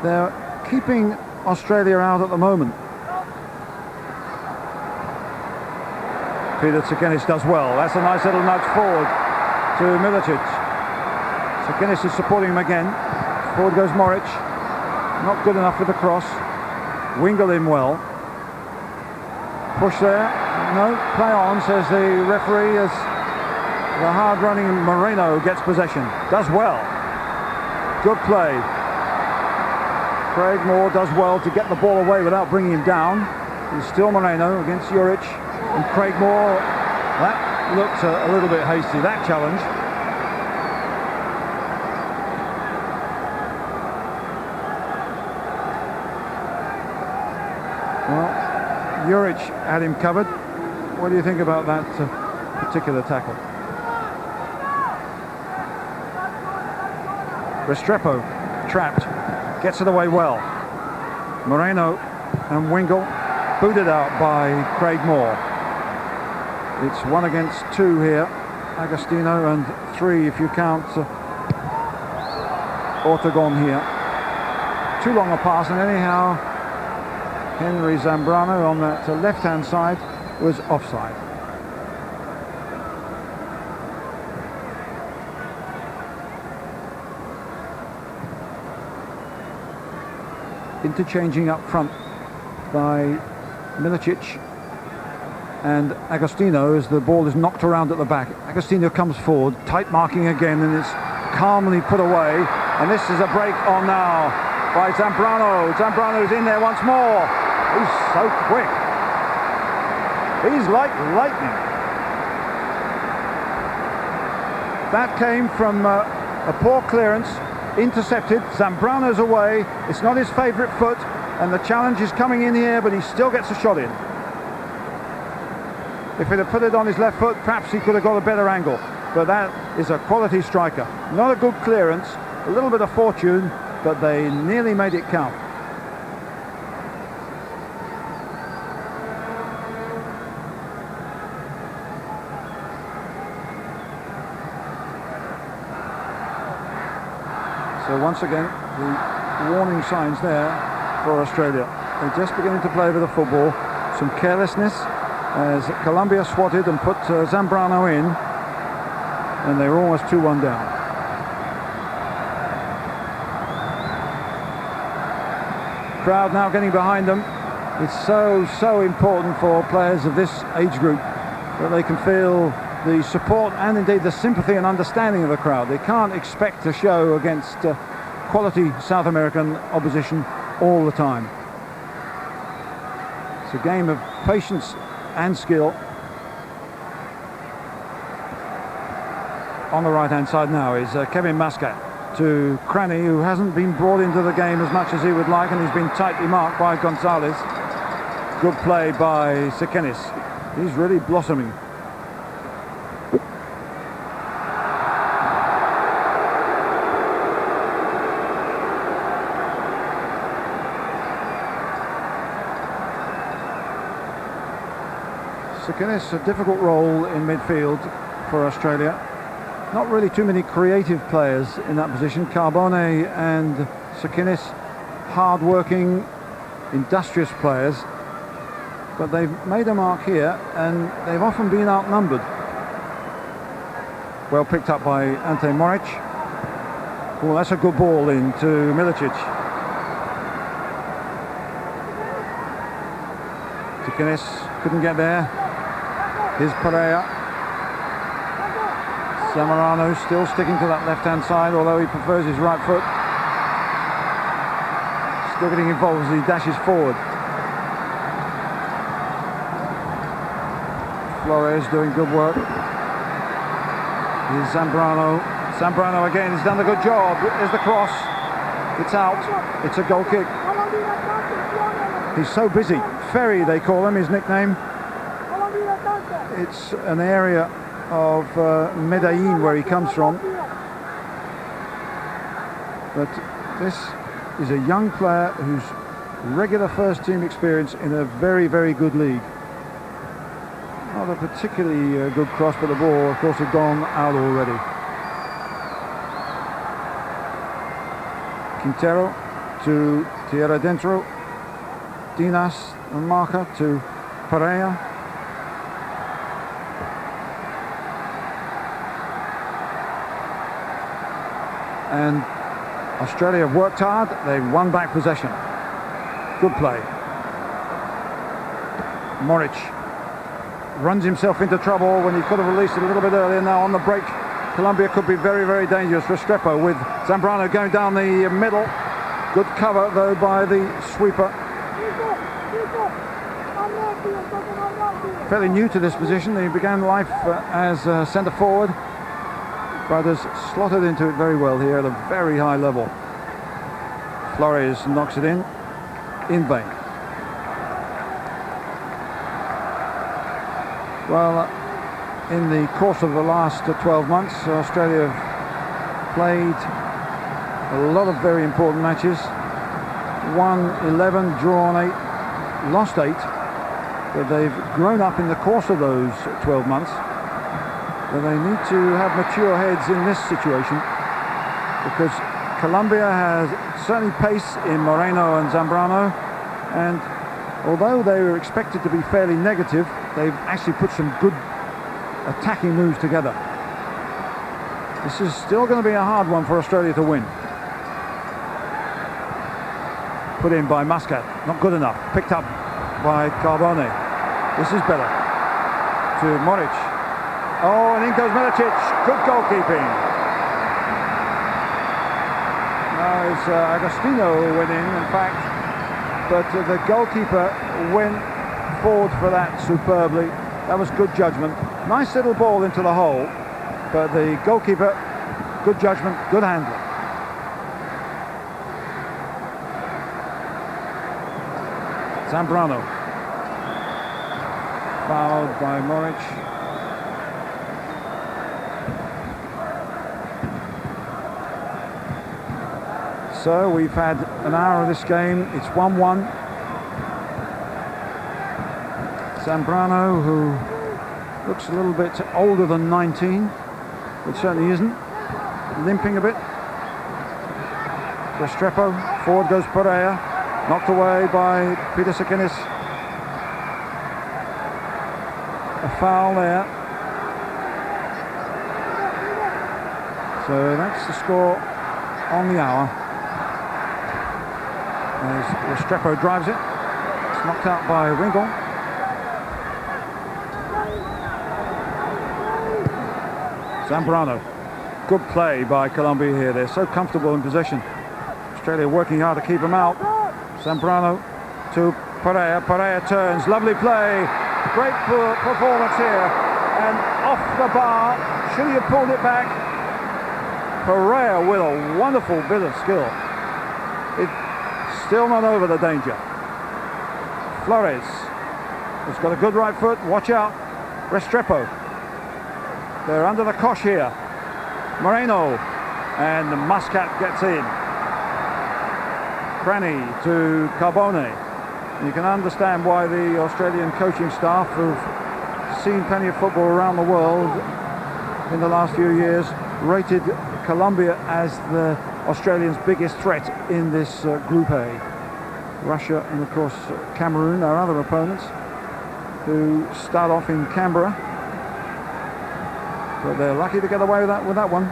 they're keeping Australia out at the moment. Peter Sekenis does well. That's a nice little nudge forward to Milicic. Sekenis is supporting him again. Forward goes Moric. Not good enough with the cross. Wingle in well. Push there. No, play on, says the referee, as the hard-running Moreno gets possession. Does well. Good play. Craig Moore does well to get the ball away without bringing him down. It's still Moreno against Juric. And Craig Moore, that looked a little bit hasty, that challenge. Well, Juric had him covered. What do you think about that particular tackle? Restrepo trapped, gets it away well. Moreno and Wingle booted out by Craig Moore. It's 1 against 2 here. Agostino, and 3 if you count Ortegon here. Too long a pass, and anyhow Henry Zambrano on that left-hand side was offside. Interchanging up front by Milicic and Agostino as the ball is knocked around at the back. Agostino comes forward, tight marking again, and it's calmly put away. And this is a break on now by Zambrano. Zambrano's in there once more. He's so quick. He's like lightning. That came from a poor clearance, intercepted. Zambrano's away. It's not his favourite foot, and the challenge is coming in here, but he still gets a shot in. If he'd have put it on his left foot, perhaps he could have got a better angle. But that is a quality striker. Not a good clearance, a little bit of fortune, but they nearly made it count. So once again, the warning signs there for Australia. They're just beginning to play with the football. Some carelessness as Colombia swatted and put Zambrano in, and they were almost 2-1 down. Crowd now getting behind them. It's so important for players of this age group that they can feel the support and indeed the sympathy and understanding of the crowd. They can't expect to show against quality South American opposition all the time. It's a game of patience and skill. On the right hand side now is Kevin Muscat to Cranny, who hasn't been brought into the game as much as he would like, and he's been tightly marked by Gonzalez. Good play by Sekenis. He's really blossoming. Sekenis, a difficult role in midfield for Australia. Not really too many creative players in that position. Carbone and Sekenis, hard-working, industrious players, but they've made a mark here and they've often been outnumbered. Well picked up by Ante Moric. Oh, that's a good ball into Milicic. Sekenis couldn't get there. Here's Pereira. Zamorano still sticking to that left-hand side, although he prefers his right foot. Still getting involved as he dashes forward. Flores doing good work. Here's Zambrano. Zambrano again, he's done a good job. There's the cross. It's out. It's a goal kick. He's so busy. Ferry, they call him, his nickname. It's an area of Medellin where he comes from. But this is a young player who's regular first team experience in a very, very good league. Not a particularly good cross, but the ball, of course, had gone out already. Quintero to Tierra Dentro. Dinas and Marca to Pereira. And Australia have worked hard. They've won back possession. Good play. Moric runs himself into trouble when he could have released it a little bit earlier. Now on the break, Colombia could be very, very dangerous. Restrepo with Zambrano going down the middle. Good cover though by the sweeper. Fairly new to this position. He began life as centre forward, but has slotted into it very well here at a very high level. Flores knocks it in vain. Well, in the course of the last 12 months, Australia have played a lot of very important matches. Won 11, drawn 8, lost 8, but they've grown up in the course of those 12 months. But they need to have mature heads in this situation, because Colombia has certainly pace in Moreno and Zambrano, and although they were expected to be fairly negative, they've actually put some good attacking moves together. This is still going to be a hard one for Australia to win. Put in by Muscat, not good enough. Picked up by Carbone. This is better. To Moric. Oh, and in goes Milicic. Good goalkeeping. Now it's Agostino who went in fact, but the goalkeeper went forward for that superbly. That was good judgment. Nice little ball into the hole, but the goalkeeper, good judgment, good handling. Zambrano. Fouled by Moric. So we've had an hour of this game. It's 1-1. Zambrano, who looks a little bit older than 19, but certainly isn't, limping a bit. Restrepo, forward goes Pereira, knocked away by Peter Sakinis. A foul there. So that's the score on the hour. As Restrepo drives it. It's knocked out by Wingle. Zambrano. Good play by Colombia here. They're so comfortable in possession. Australia working hard to keep them out. Zambrano to Pereira. Pereira turns. Lovely play. Great performance here. And off the bar. Should he have pulled it back? Pereira with a wonderful bit of skill. It's still not over the danger. Flores has got a good right foot. Watch out. Restrepo. They're under the cosh here. Moreno. And Muscat gets in. Cranny to Carbone. You can understand why the Australian coaching staff, who've seen plenty of football around the world in the last few years, rated Colombia as the Australians' biggest threat in this Group A. Russia and of course Cameroon, our other opponents, who start off in Canberra, but they're lucky to get away with that one.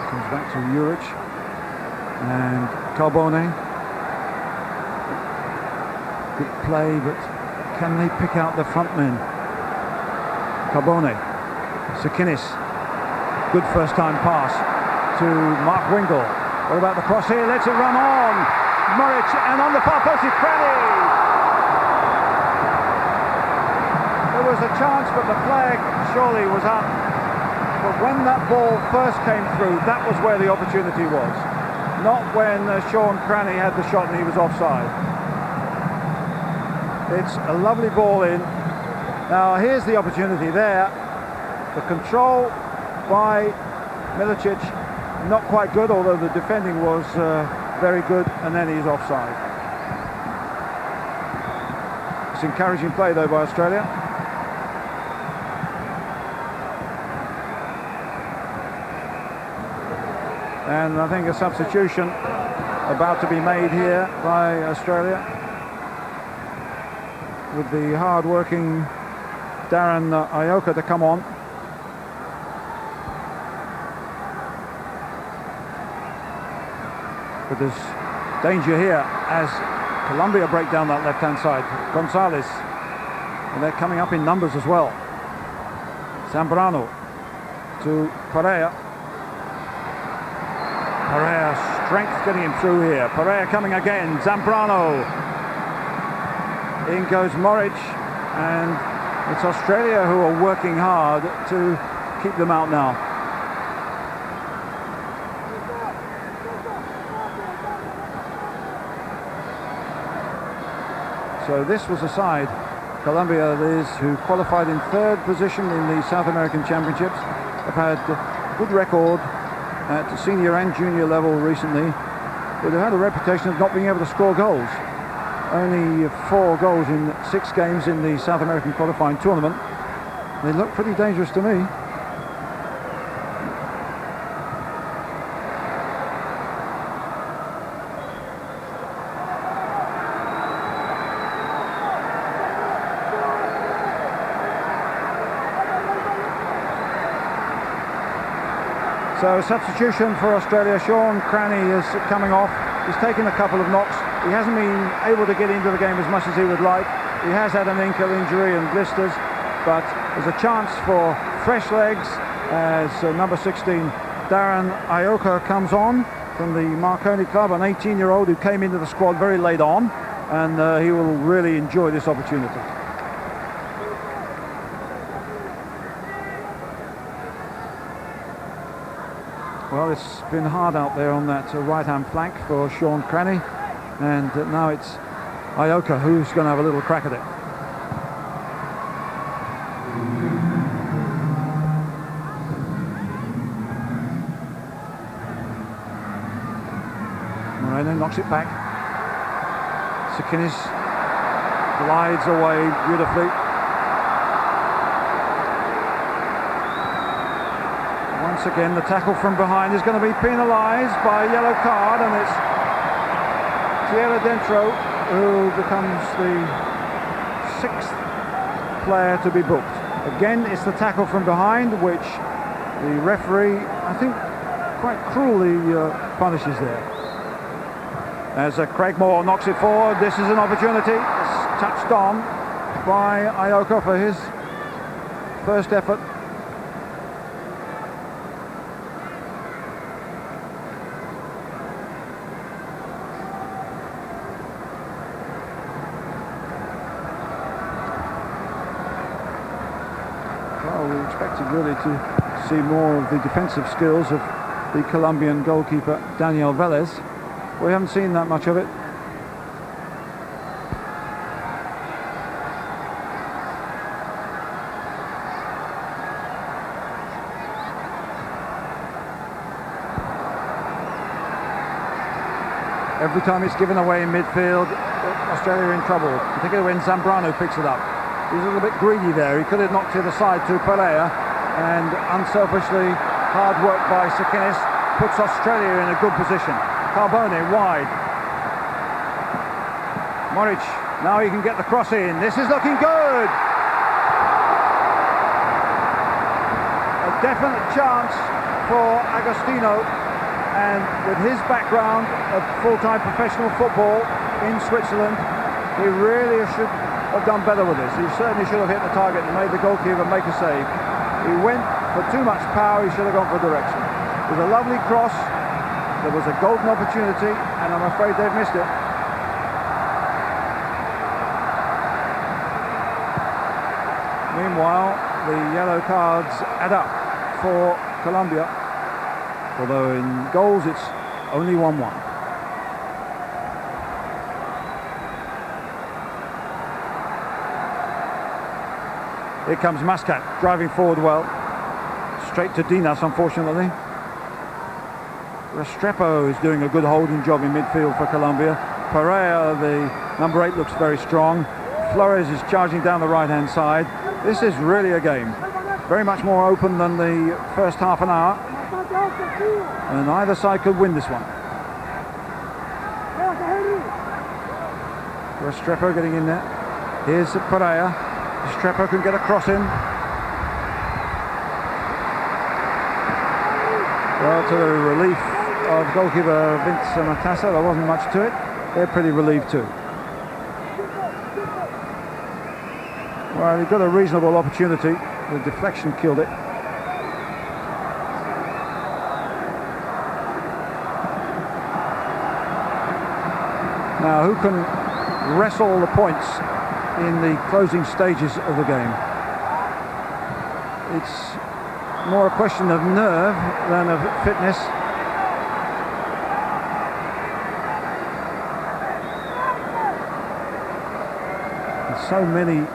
Comes back to Juric and Carbone. Good play, but can they pick out the front men? Carbone, Sakinis, good first time pass to Mark Wingle. What about the cross here? Lets it run on. Muric, and on the far post is Cranny. There was a chance, but the flag surely was up. But when that ball first came through, that was where the opportunity was. Not when Sean Cranny had the shot and he was offside. It's a lovely ball in. Now here's the opportunity there. The control by Milicic, not quite good, although the defending was very good, and then he's offside. It's encouraging play though by Australia. And I think a substitution about to be made here by Australia, with the hard-working Darren Ioka to come on. But there's danger here as Colombia break down that left-hand side. Gonzalez, and they're coming up in numbers as well. Zambrano to Pereira. Pereira, strength getting him through here. Pereira coming again. Zambrano. In goes Muric, and it's Australia who are working hard to keep them out now. So this was a side, Colombia is, who qualified in third position in the South American Championships, have had good record at senior and junior level recently, but they've had a reputation of not being able to score goals. Only 4 goals in 6 games in the South American qualifying tournament. They look pretty dangerous to me. So substitution for Australia. Sean Cranny is coming off. He's taken a couple of knocks. He hasn't been able to get into the game as much as he would like. He has had an ankle injury and blisters, but there's a chance for fresh legs as number 16 Darren Ioka comes on from the Marconi club, an 18-year-old who came into the squad very late on, and he will really enjoy this opportunity. Well, it's been hard out there on that right-hand flank for Sean Cranny, and now it's Ioka who's going to have a little crack at it. Moreno knocks it back. Sakinis glides away beautifully. Once again, the tackle from behind is going to be penalised by a yellow card, and it's Tierra Dentro who becomes the 6th player to be booked. Again, it's the tackle from behind, which the referee, I think, quite cruelly punishes there. As Craig Moore knocks it forward, this is an opportunity. It's touched on by Ioka for his first effort. Well, we expected really to see more of the defensive skills of the Colombian goalkeeper Daniel Velez. We haven't seen that much of it. Every time it's given away in midfield, Australia are in trouble, particularly when Zambrano picks it up. He's a little bit greedy there. He could have knocked it aside to Pereira, and unselfishly hard work by Sakinis puts Australia in a good position. Carbone wide. Moric, now he can get the cross in. This is looking good. A definite chance for Agostino, and with his background of full-time professional football in Switzerland, he really should have done better with this. He certainly should have hit the target and made the goalkeeper make a save. He went for too much power. He should have gone for direction. It was a lovely cross. There was a golden opportunity, and I'm afraid they've missed it. Meanwhile, the yellow cards add up for Colombia, although in goals it's only 1-1. Here comes Mascat, driving forward well. Straight to Dinas, unfortunately. Restrepo is doing a good holding job in midfield for Colombia. Pereira, the number 8, looks very strong. Flores is charging down the right-hand side. This is really a game. Very much more open than the first half an hour. And either side could win this one. Restrepo getting in there. Here's Pereira. Restrepo can get a cross in. Well, to the relief of goalkeeper Vince Matassa, there wasn't much to it. They're pretty relieved too. Well, he got a reasonable opportunity. The deflection killed it. Now, who can wrestle the points in the closing stages of the game? It's more a question of nerve than of fitness. And so many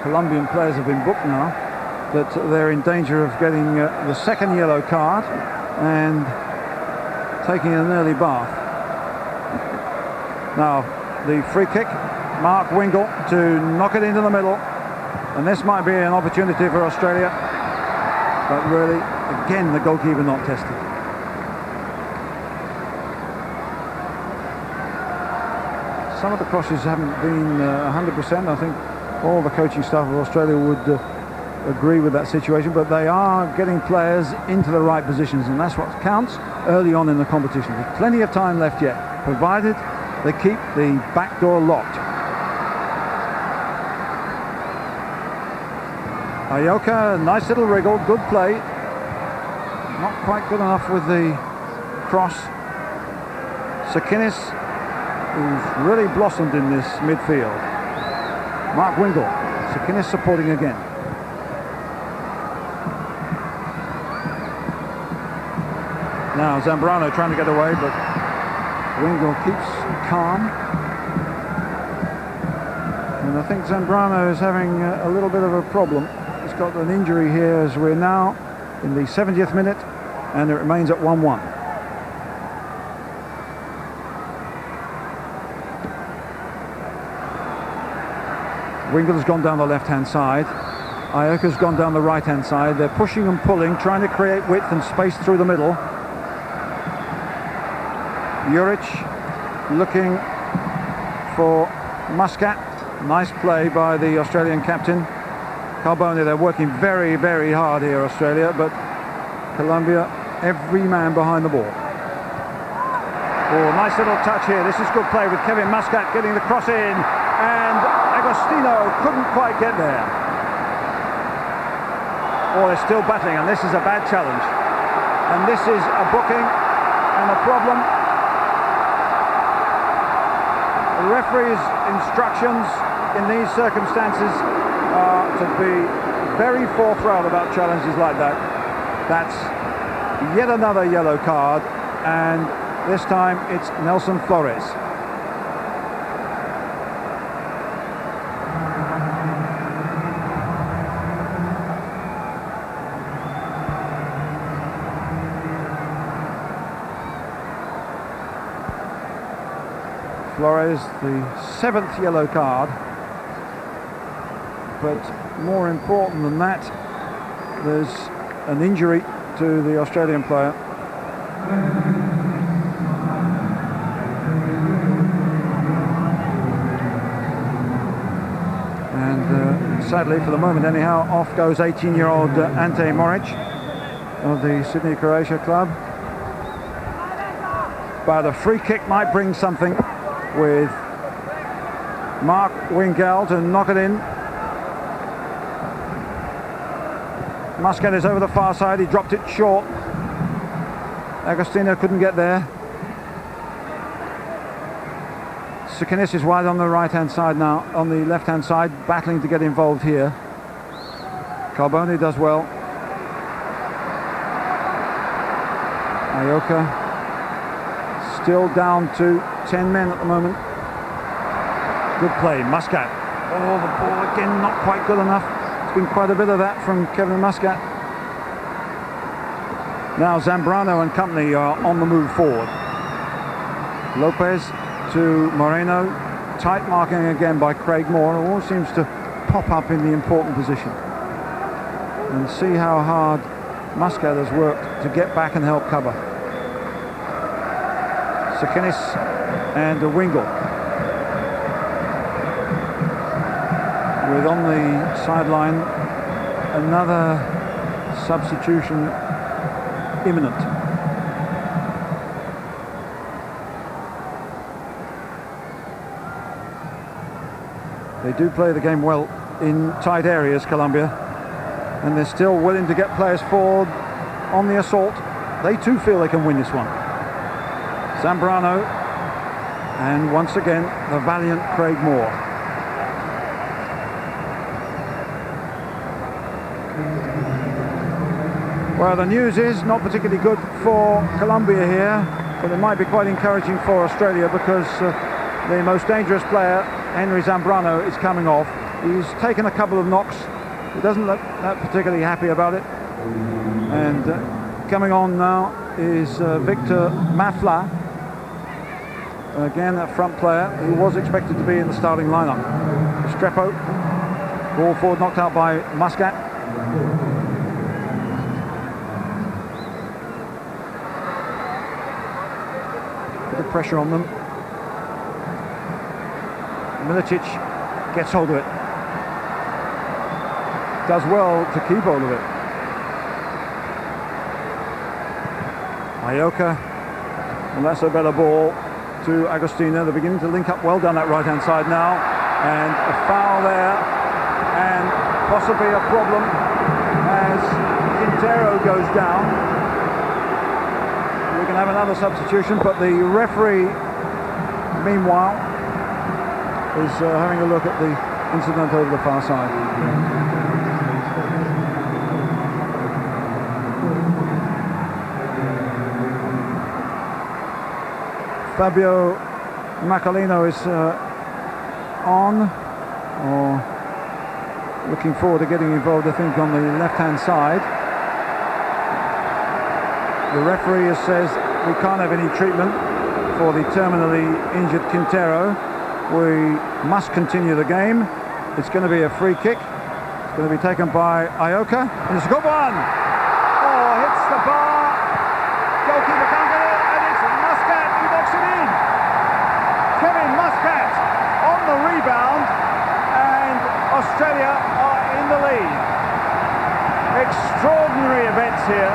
Colombian players have been booked now that they're in danger of getting the second yellow card and taking an early bath. Now, the free kick, Mark Wingle to knock it into the middle, and this might be an opportunity for Australia, but really, again, the goalkeeper not tested. Some of the crosses haven't been 100%. I think all the coaching staff of Australia would agree with that situation, but they are getting players into the right positions, and that's what counts early on in the competition. There's plenty of time left yet, provided they keep the back door locked. Ioka, nice little wriggle, good play. Not quite good enough with the cross. Sakinis, who's really blossomed in this midfield. Mark Wingle, Sakinis supporting again. Now Zambrano trying to get away, but Wingle keeps calm. And I think Zambrano is having a little bit of a problem. He's got an injury here as we're now in the 70th minute, and it remains at 1-1. Wingle's gone down the left-hand side. Ioka's gone down the right-hand side. They're pushing and pulling, trying to create width and space through the middle. Juric looking for Muscat. Nice play by the Australian captain. Carbone, they're working very, very hard here, Australia, but Colombia, every man behind the ball. Oh, nice little touch here. This is good play with Kevin Muscat getting the cross in, and Agostino couldn't quite get there. Oh, they're still battling, and this is a bad challenge. And this is a booking and a problem. The referee's instructions in these circumstances are to be very forthright about challenges like that. That's yet another yellow card, and this time it's Nelson Flores. Flores, the 7th yellow card, but more important than that, there's an injury to the Australian player. And sadly, for the moment anyhow, off goes 18-year-old Ante Moric of the Sydney Croatia club. But a free kick might bring something with Mark Wingel to knock it in. Muscat is over the far side, he dropped it short. Agostino couldn't get there. Sukinis is wide on the right-hand side now, on the left-hand side, battling to get involved here. Carbone does well. Ioka still down to 10 men at the moment. Good play, Muscat. Oh, the ball again, not quite good enough. It's been quite a bit of that from Kevin Muscat. Now Zambrano and company are on the move forward. Lopez to Moreno. Tight marking again by Craig Moore, who always seems to pop up in the important position. And see how hard Muscat has worked to get back and help cover. Sukinis and Wingle. With on the sideline another substitution imminent. They do play the game well in tight areas, Colombia, and they're still willing to get players forward on the assault. They too feel they can win this one. Zambrano, and once again the valiant Craig Moore. Well, the news is not particularly good for Colombia here, but it might be quite encouraging for Australia, because the most dangerous player, Henry Zambrano, is coming off. He's taken a couple of knocks. He doesn't look that particularly happy about it. And coming on now is Victor Mafla, again a front player who was expected to be in the starting lineup. Strepo, ball forward, knocked out by Muscat. Bit of pressure on them. Milicic gets hold of it. Does well to keep hold of it. Ioka, and that's a better ball to Agostino. They're beginning to link up well down that right-hand side now, and a foul there, and possibly a problem as Quintero goes down. We can have another substitution, but the referee, meanwhile, is having a look at the incident over the far side. Fabio Macalino is on, or looking forward to getting involved, I think, on the left-hand side. The referee says we can't have any treatment for the terminally injured Quintero. We must continue the game, It's going to be a free kick. It's going to be taken by Ioka. And it's a good one. Oh, hits the bar. Goalkeeper can't get it. And it's Muscat who knocks it in. Kevin Muscat on the rebound. And Australia are in the lead. Extraordinary events here.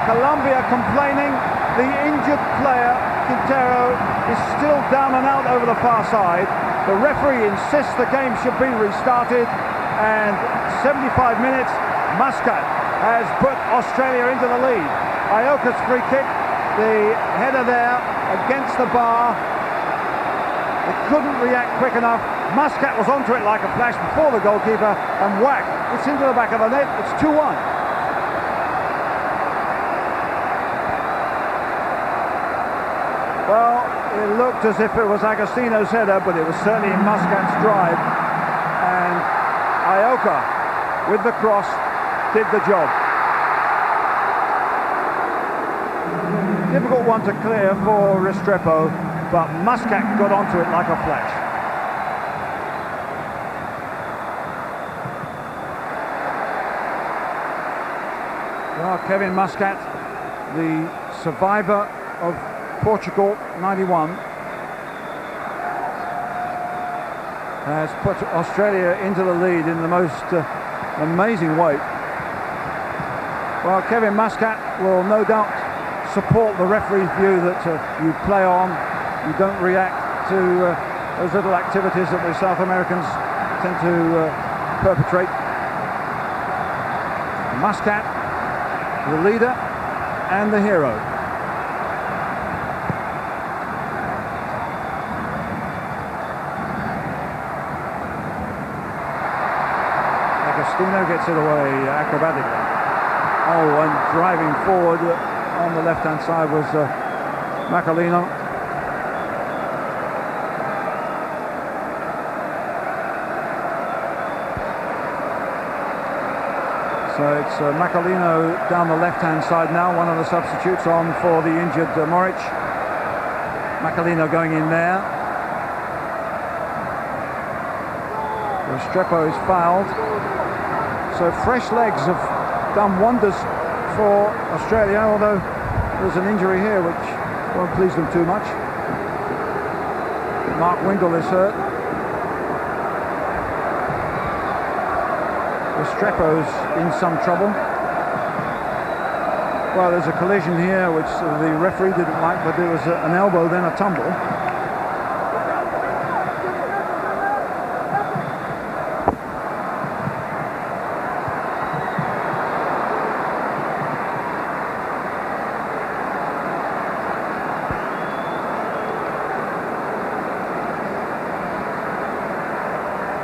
Colombia complaining. The injured player, Quintero, is still down and out over the far side. The referee insists the game should be restarted, and 75 minutes, Muscat has put Australia into the lead. Ioka's free kick, the header there against the bar. They couldn't react quick enough. Muscat was onto it like a flash before the goalkeeper, and whack, it's into the back of the net. It's 2-1. Well, it looked as if it was Agostino's header, but it was certainly Muscat's drive. And Ioka, with the cross, did the job. Difficult one to clear for Restrepo, but Muscat got onto it like a flash. Well, Kevin Muscat, the survivor of Portugal 91, has put Australia into the lead in the most amazing way. Well, Kevin Muscat will no doubt support the referee's view that you play on, you don't react to those little activities that the South Americans tend to perpetrate. Muscat, the leader and the hero. Agostino gets it away acrobatically. Oh, and driving forward on the left-hand side was Macalino. So it's Macalino down the left-hand side now, one of the substitutes on for the injured Moric. Macalino going in there. Restrepo is fouled. So fresh legs have done wonders for Australia, although there's an injury here which won't please them too much. Mark Windle is hurt. Restrepo's in some trouble. Well, there's a collision here which the referee didn't like, but there was an elbow, then a tumble.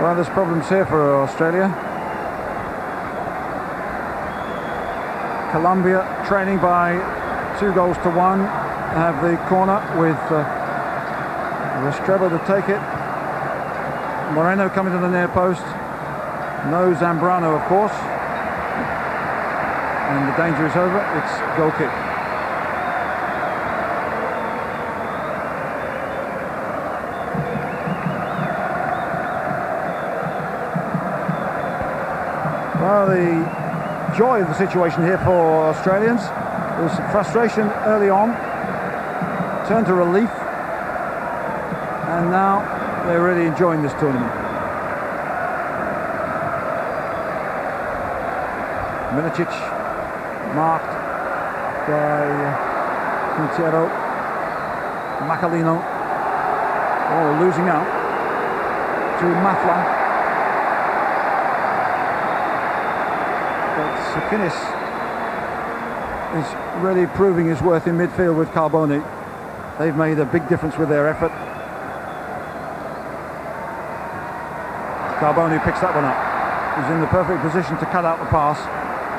Well, there's problems here for Australia. Colombia trailing by 2-1 have the corner with Restrepo to take it. Moreno coming to the near post. No Zambrano, of course. And the danger is over. It's goal kick. Well, the joy of the situation here for Australians was frustration early on, turned to relief, and now they're really enjoying this tournament. Milicic marked by Quintero. Macalino, oh, losing out to Mafla. Sakinis is really proving his worth in midfield with Carboni. They've made a big difference with their effort. Carboni picks that one up. He's in the perfect position to cut out the pass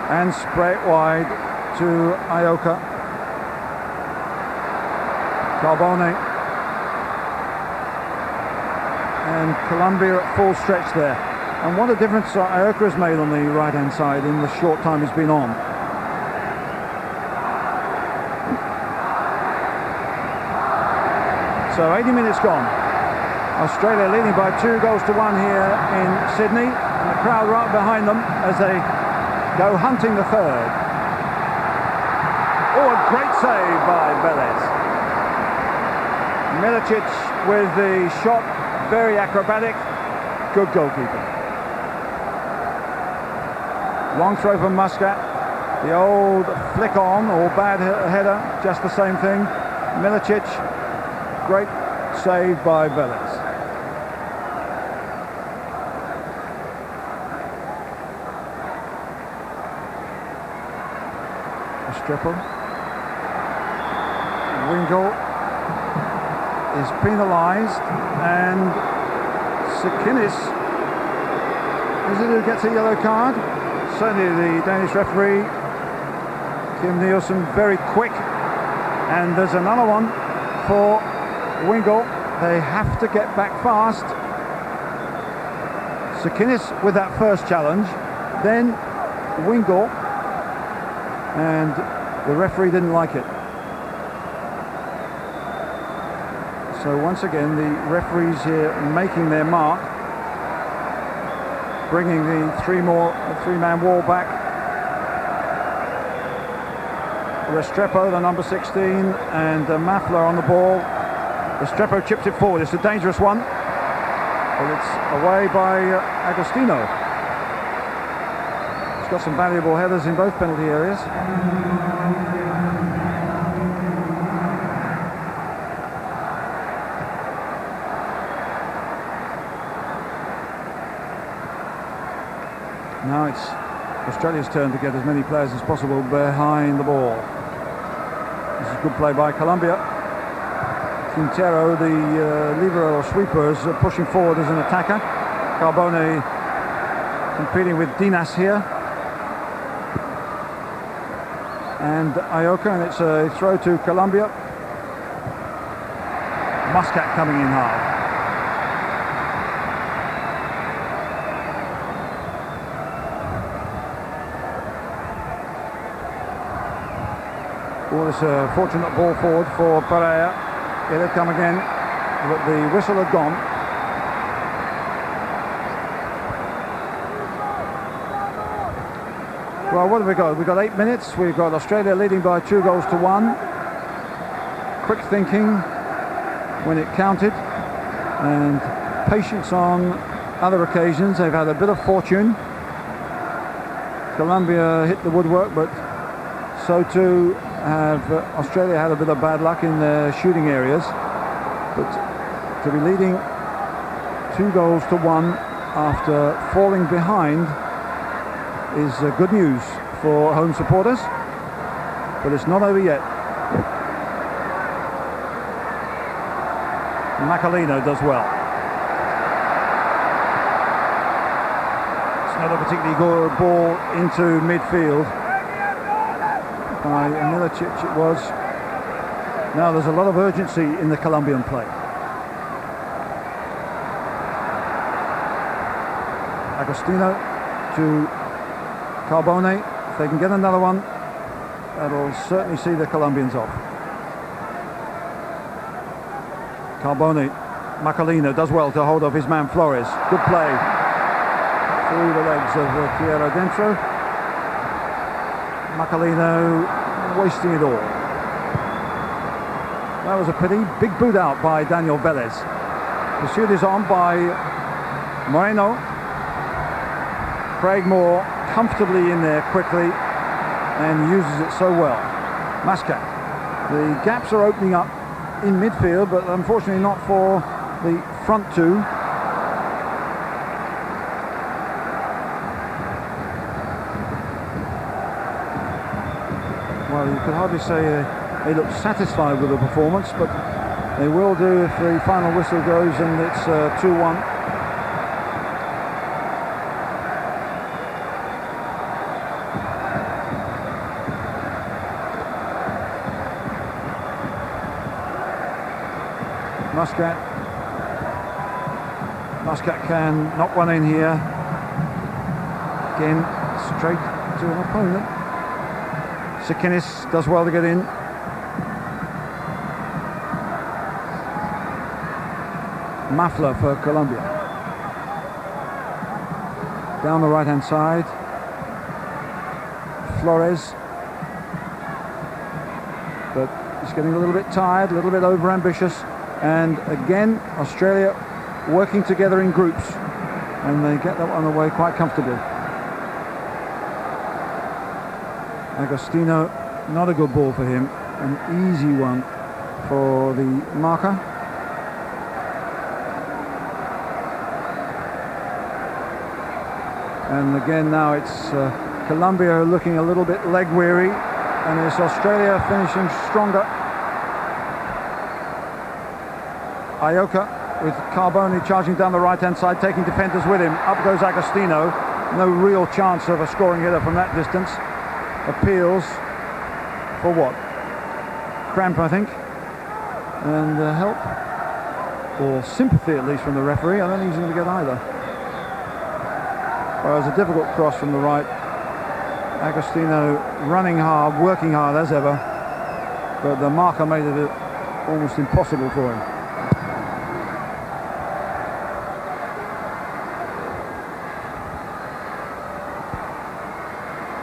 and spray it wide to Ioka. Carboni and Colombia at full stretch there. And what a difference Ioka has made on the right-hand side in the short time he's been on. So 80 minutes gone. Australia leading by 2 goals to 1 here in Sydney, and the crowd right behind them as they go hunting the third. Oh, a great save by Velez. Milicic with the shot, very acrobatic, good goalkeeping. Long throw from Muscat, the old flick on or bad header, just the same thing. Milicic, great save by Velez. Restrepo. Wingle is penalised, and Sikinis, is it who gets a yellow card? Certainly the Danish referee, Kim Nielsen, very quick, and there's another one for Wingle. They have to get back fast. Sikinis with that first challenge, then Wingle, and the referee didn't like it. So once again, the referees here making their mark, bringing the three-man wall back. Restrepo, the number 16, and Mafler on the ball. Restrepo chips it forward. It's a dangerous one, but it's away by Agostino. He's got some valuable headers in both penalty areas. Now it's Australia's turn to get as many players as possible behind the ball. This is good play by Colombia. Quintero, the libero or sweeper, is pushing forward as an attacker. Carbone competing with Dinas here. And Ioka, and it's a throw to Colombia. Muscat coming in hard. Oh, it's a fortunate ball forward for Pereira. Here they come again, but the whistle had gone. Well, what have we got? We've got 8 minutes. We've got Australia leading by 2 goals to 1. Quick thinking when it counted, and patience on other occasions. They've had a bit of fortune. Colombia hit the woodwork, but so too have Australia had a bit of bad luck in their shooting areas. But to be leading 2 goals to 1 after falling behind is good news for home supporters, but it's not over yet. Macalino does well. It's not a particularly good ball into midfield by Milicic, it was. Now there's a lot of urgency in the Colombian play. Agostino to Carbone. If they can get another one, that'll certainly see the Colombians off. Carbone, Macalino does well to hold off his man Flores. Good play through the legs of Piero Dentro. Macalino wasting it all. That was a pity. Big boot out by Daniel Velez. Pursuit is on by Moreno. Craig Moore comfortably in there quickly and uses it so well. Muscat. The gaps are opening up in midfield, but unfortunately not for the front two. Well, you could hardly say they look satisfied with the performance, but they will do if the final whistle goes and it's 2-1. Muscat can knock one in here. Again, straight to an opponent. Sikinis does well to get in. Mafla for Colombia. Down the right-hand side, Flores. But he's getting a little bit tired, a little bit over-ambitious. And again, Australia working together in groups. And they get that one away quite comfortably. Agostino, not a good ball for him. An easy one for the marker. And again now it's Colombia looking a little bit leg weary, and it's Australia finishing stronger. Ioka with Carboni charging down the right hand side, taking defenders with him. Up goes Agostino. No real chance of a scoring hitter from that distance. Appeals for what? Cramp, I think. And help, or sympathy at least, from the referee. I don't think he's going to get either. Well, it's a difficult cross from the right. Agostino running hard, working hard as ever, but the marker made it almost impossible for him.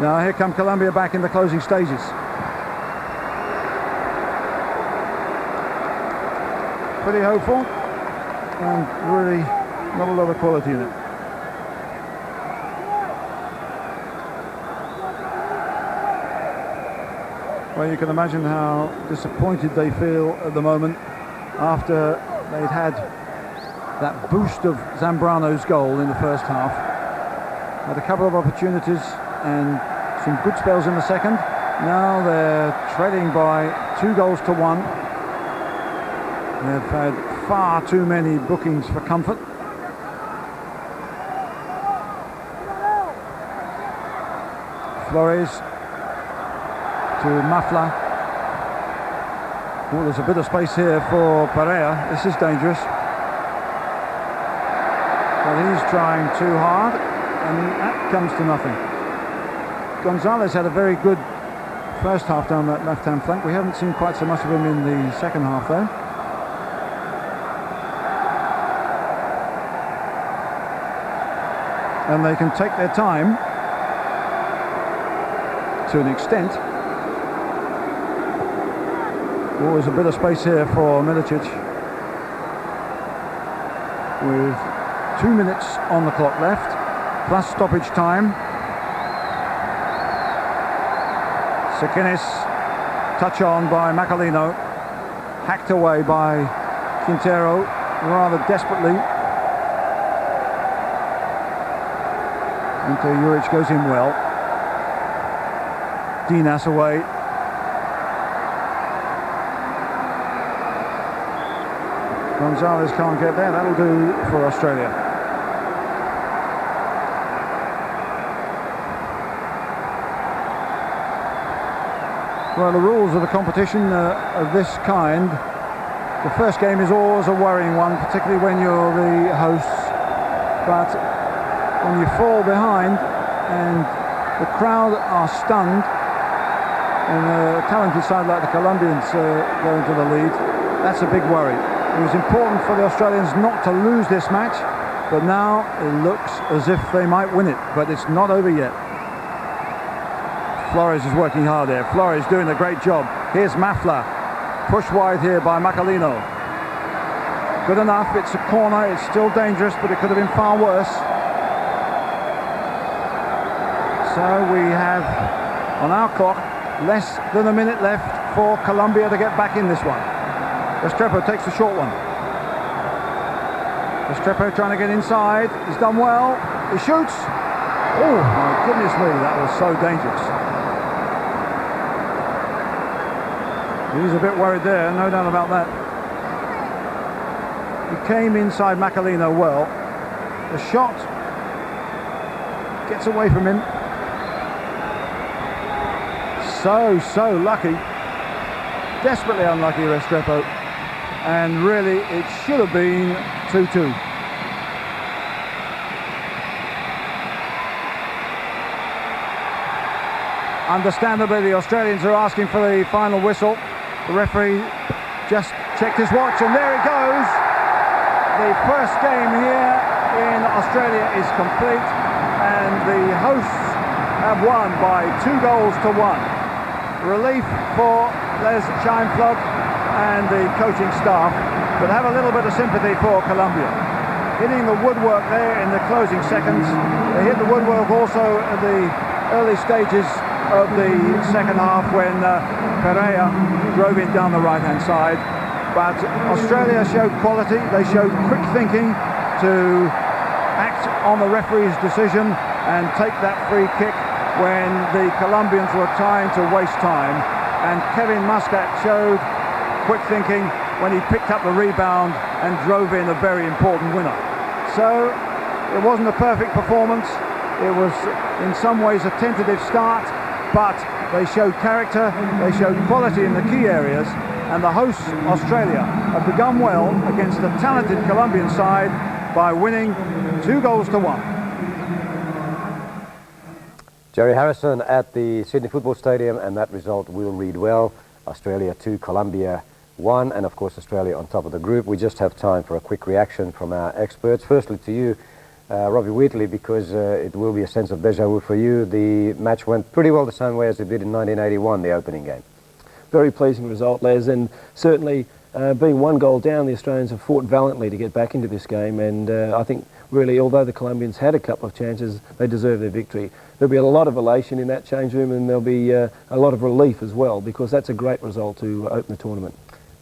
Now here come Colombia back in the closing stages. Pretty hopeful, and really not a lot of quality in it. Well, you can imagine how disappointed they feel at the moment after they'd had that boost of Zambrano's goal in the first half. Had a couple of opportunities and some good spells in the second. Now they're trailing by 2-1. They've had far too many bookings for comfort. Flores to Mafla. Oh, there's a bit of space here for Pereira. This is dangerous. But he's trying too hard, and that comes to nothing. Gonzalez had a very good first half down that left-hand flank. We haven't seen quite so much of him in the second half, though. And they can take their time to an extent. Oh, there's a bit of space here for Milicic with 2 minutes on the clock left, plus stoppage time. Sekinis, touch on by Macalino, hacked away by Quintero rather desperately. Into Juric goes in well. Dinas away. Gonzalez can't get there. That'll do for Australia. Well, the rules of the competition of this kind, the first game is always a worrying one, particularly when you're the hosts. But when you fall behind and the crowd are stunned, and a talented side like the Colombians go into the lead, that's a big worry. It was important for the Australians not to lose this match, but now it looks as if they might win it, but it's not over yet. Flores is working hard there. Flores doing a great job. Here's Mafla, pushed wide here by Macalino. Good enough, it's a corner, it's still dangerous, but it could have been far worse. So we have, on our clock, less than a minute left for Colombia to get back in this one. Restrepo takes the short one. Restrepo trying to get inside. He's done well. He shoots. Oh, my goodness me, that was so dangerous. He's a bit worried there, no doubt about that. He came inside Macalino well. The shot gets away from him. So lucky. Desperately unlucky, Restrepo. And really, it should have been 2-2. Understandably, the Australians are asking for the final whistle. The referee just checked his watch, and there it goes. the first game here in Australia is complete, and the hosts have won by 2-1. Relief for Les Scheinflug and the coaching staff, but have a little bit of sympathy for Colombia. Hitting the woodwork there in the closing seconds. They hit the woodwork also at the early stages of the second half when Pereira drove in down the right-hand side. But Australia showed quality. They showed quick thinking to act on the referee's decision and take that free kick when the Colombians were trying to waste time. And Kevin Muscat showed quick thinking when he picked up the rebound and drove in a very important winner. So it wasn't a perfect performance. It was in some ways a tentative start, but they showed character, they showed quality in the key areas, and the hosts, Australia, have begun well against the talented Colombian side by winning 2-1. Jerry Harrison at the Sydney Football Stadium, and that result will read well. Australia 2, Colombia 1, and of course Australia on top of the group. We just have time for a quick reaction from our experts. Firstly to you, Robbie Wheatley, because it will be a sense of deja vu for you. The match went pretty well the same way as it did in 1981, the opening game. Very pleasing result, Les, and certainly being 1 goal down, the Australians have fought valiantly to get back into this game, and I think really, although the Colombians had a couple of chances, they deserve their victory. There'll be a lot of elation in that change room, and there'll be a lot of relief as well, because that's a great result to open the tournament.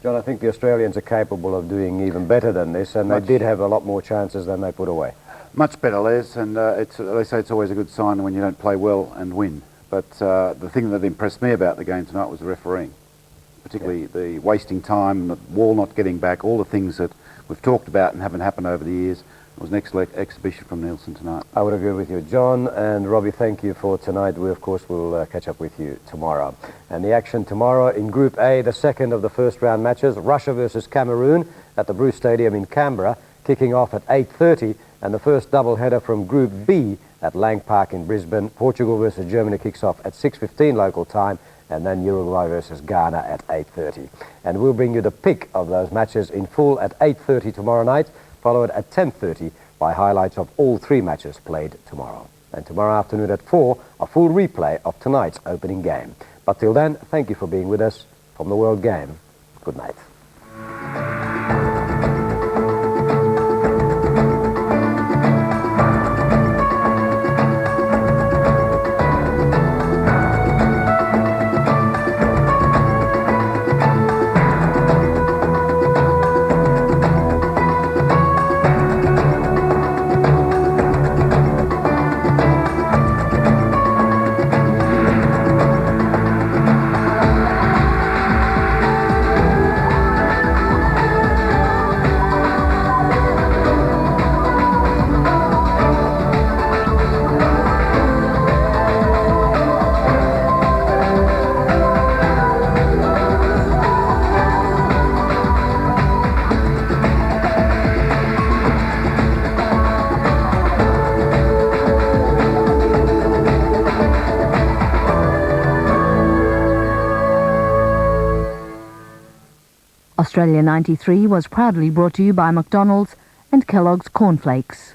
John, I think the Australians are capable of doing even better than this, and they did have a lot more chances than they put away. Much better, Les, and they say it's always a good sign when you don't play well and win. But the thing that impressed me about the game tonight was the refereeing, particularly the wasting time, the wall not getting back, all the things that we've talked about and haven't happened over the years. It was an excellent exhibition from Nielsen tonight. I would agree with you, John, and Robbie, thank you for tonight. We, of course, will catch up with you tomorrow. And the action tomorrow in Group A, the second of the first round matches, Russia versus Cameroon at the Bruce Stadium in Canberra, kicking off at 8:30, and the first double-header from Group B at Lang Park in Brisbane. Portugal versus Germany kicks off at 6:15 local time, and then Uruguay versus Ghana at 8:30. And we'll bring you the pick of those matches in full at 8:30 tomorrow night, followed at 10:30 by highlights of all 3 matches played tomorrow. And tomorrow afternoon at 4, a full replay of tonight's opening game. But till then, thank you for being with us. From the World Game, good night. Australia 93 was proudly brought to you by McDonald's and Kellogg's Cornflakes.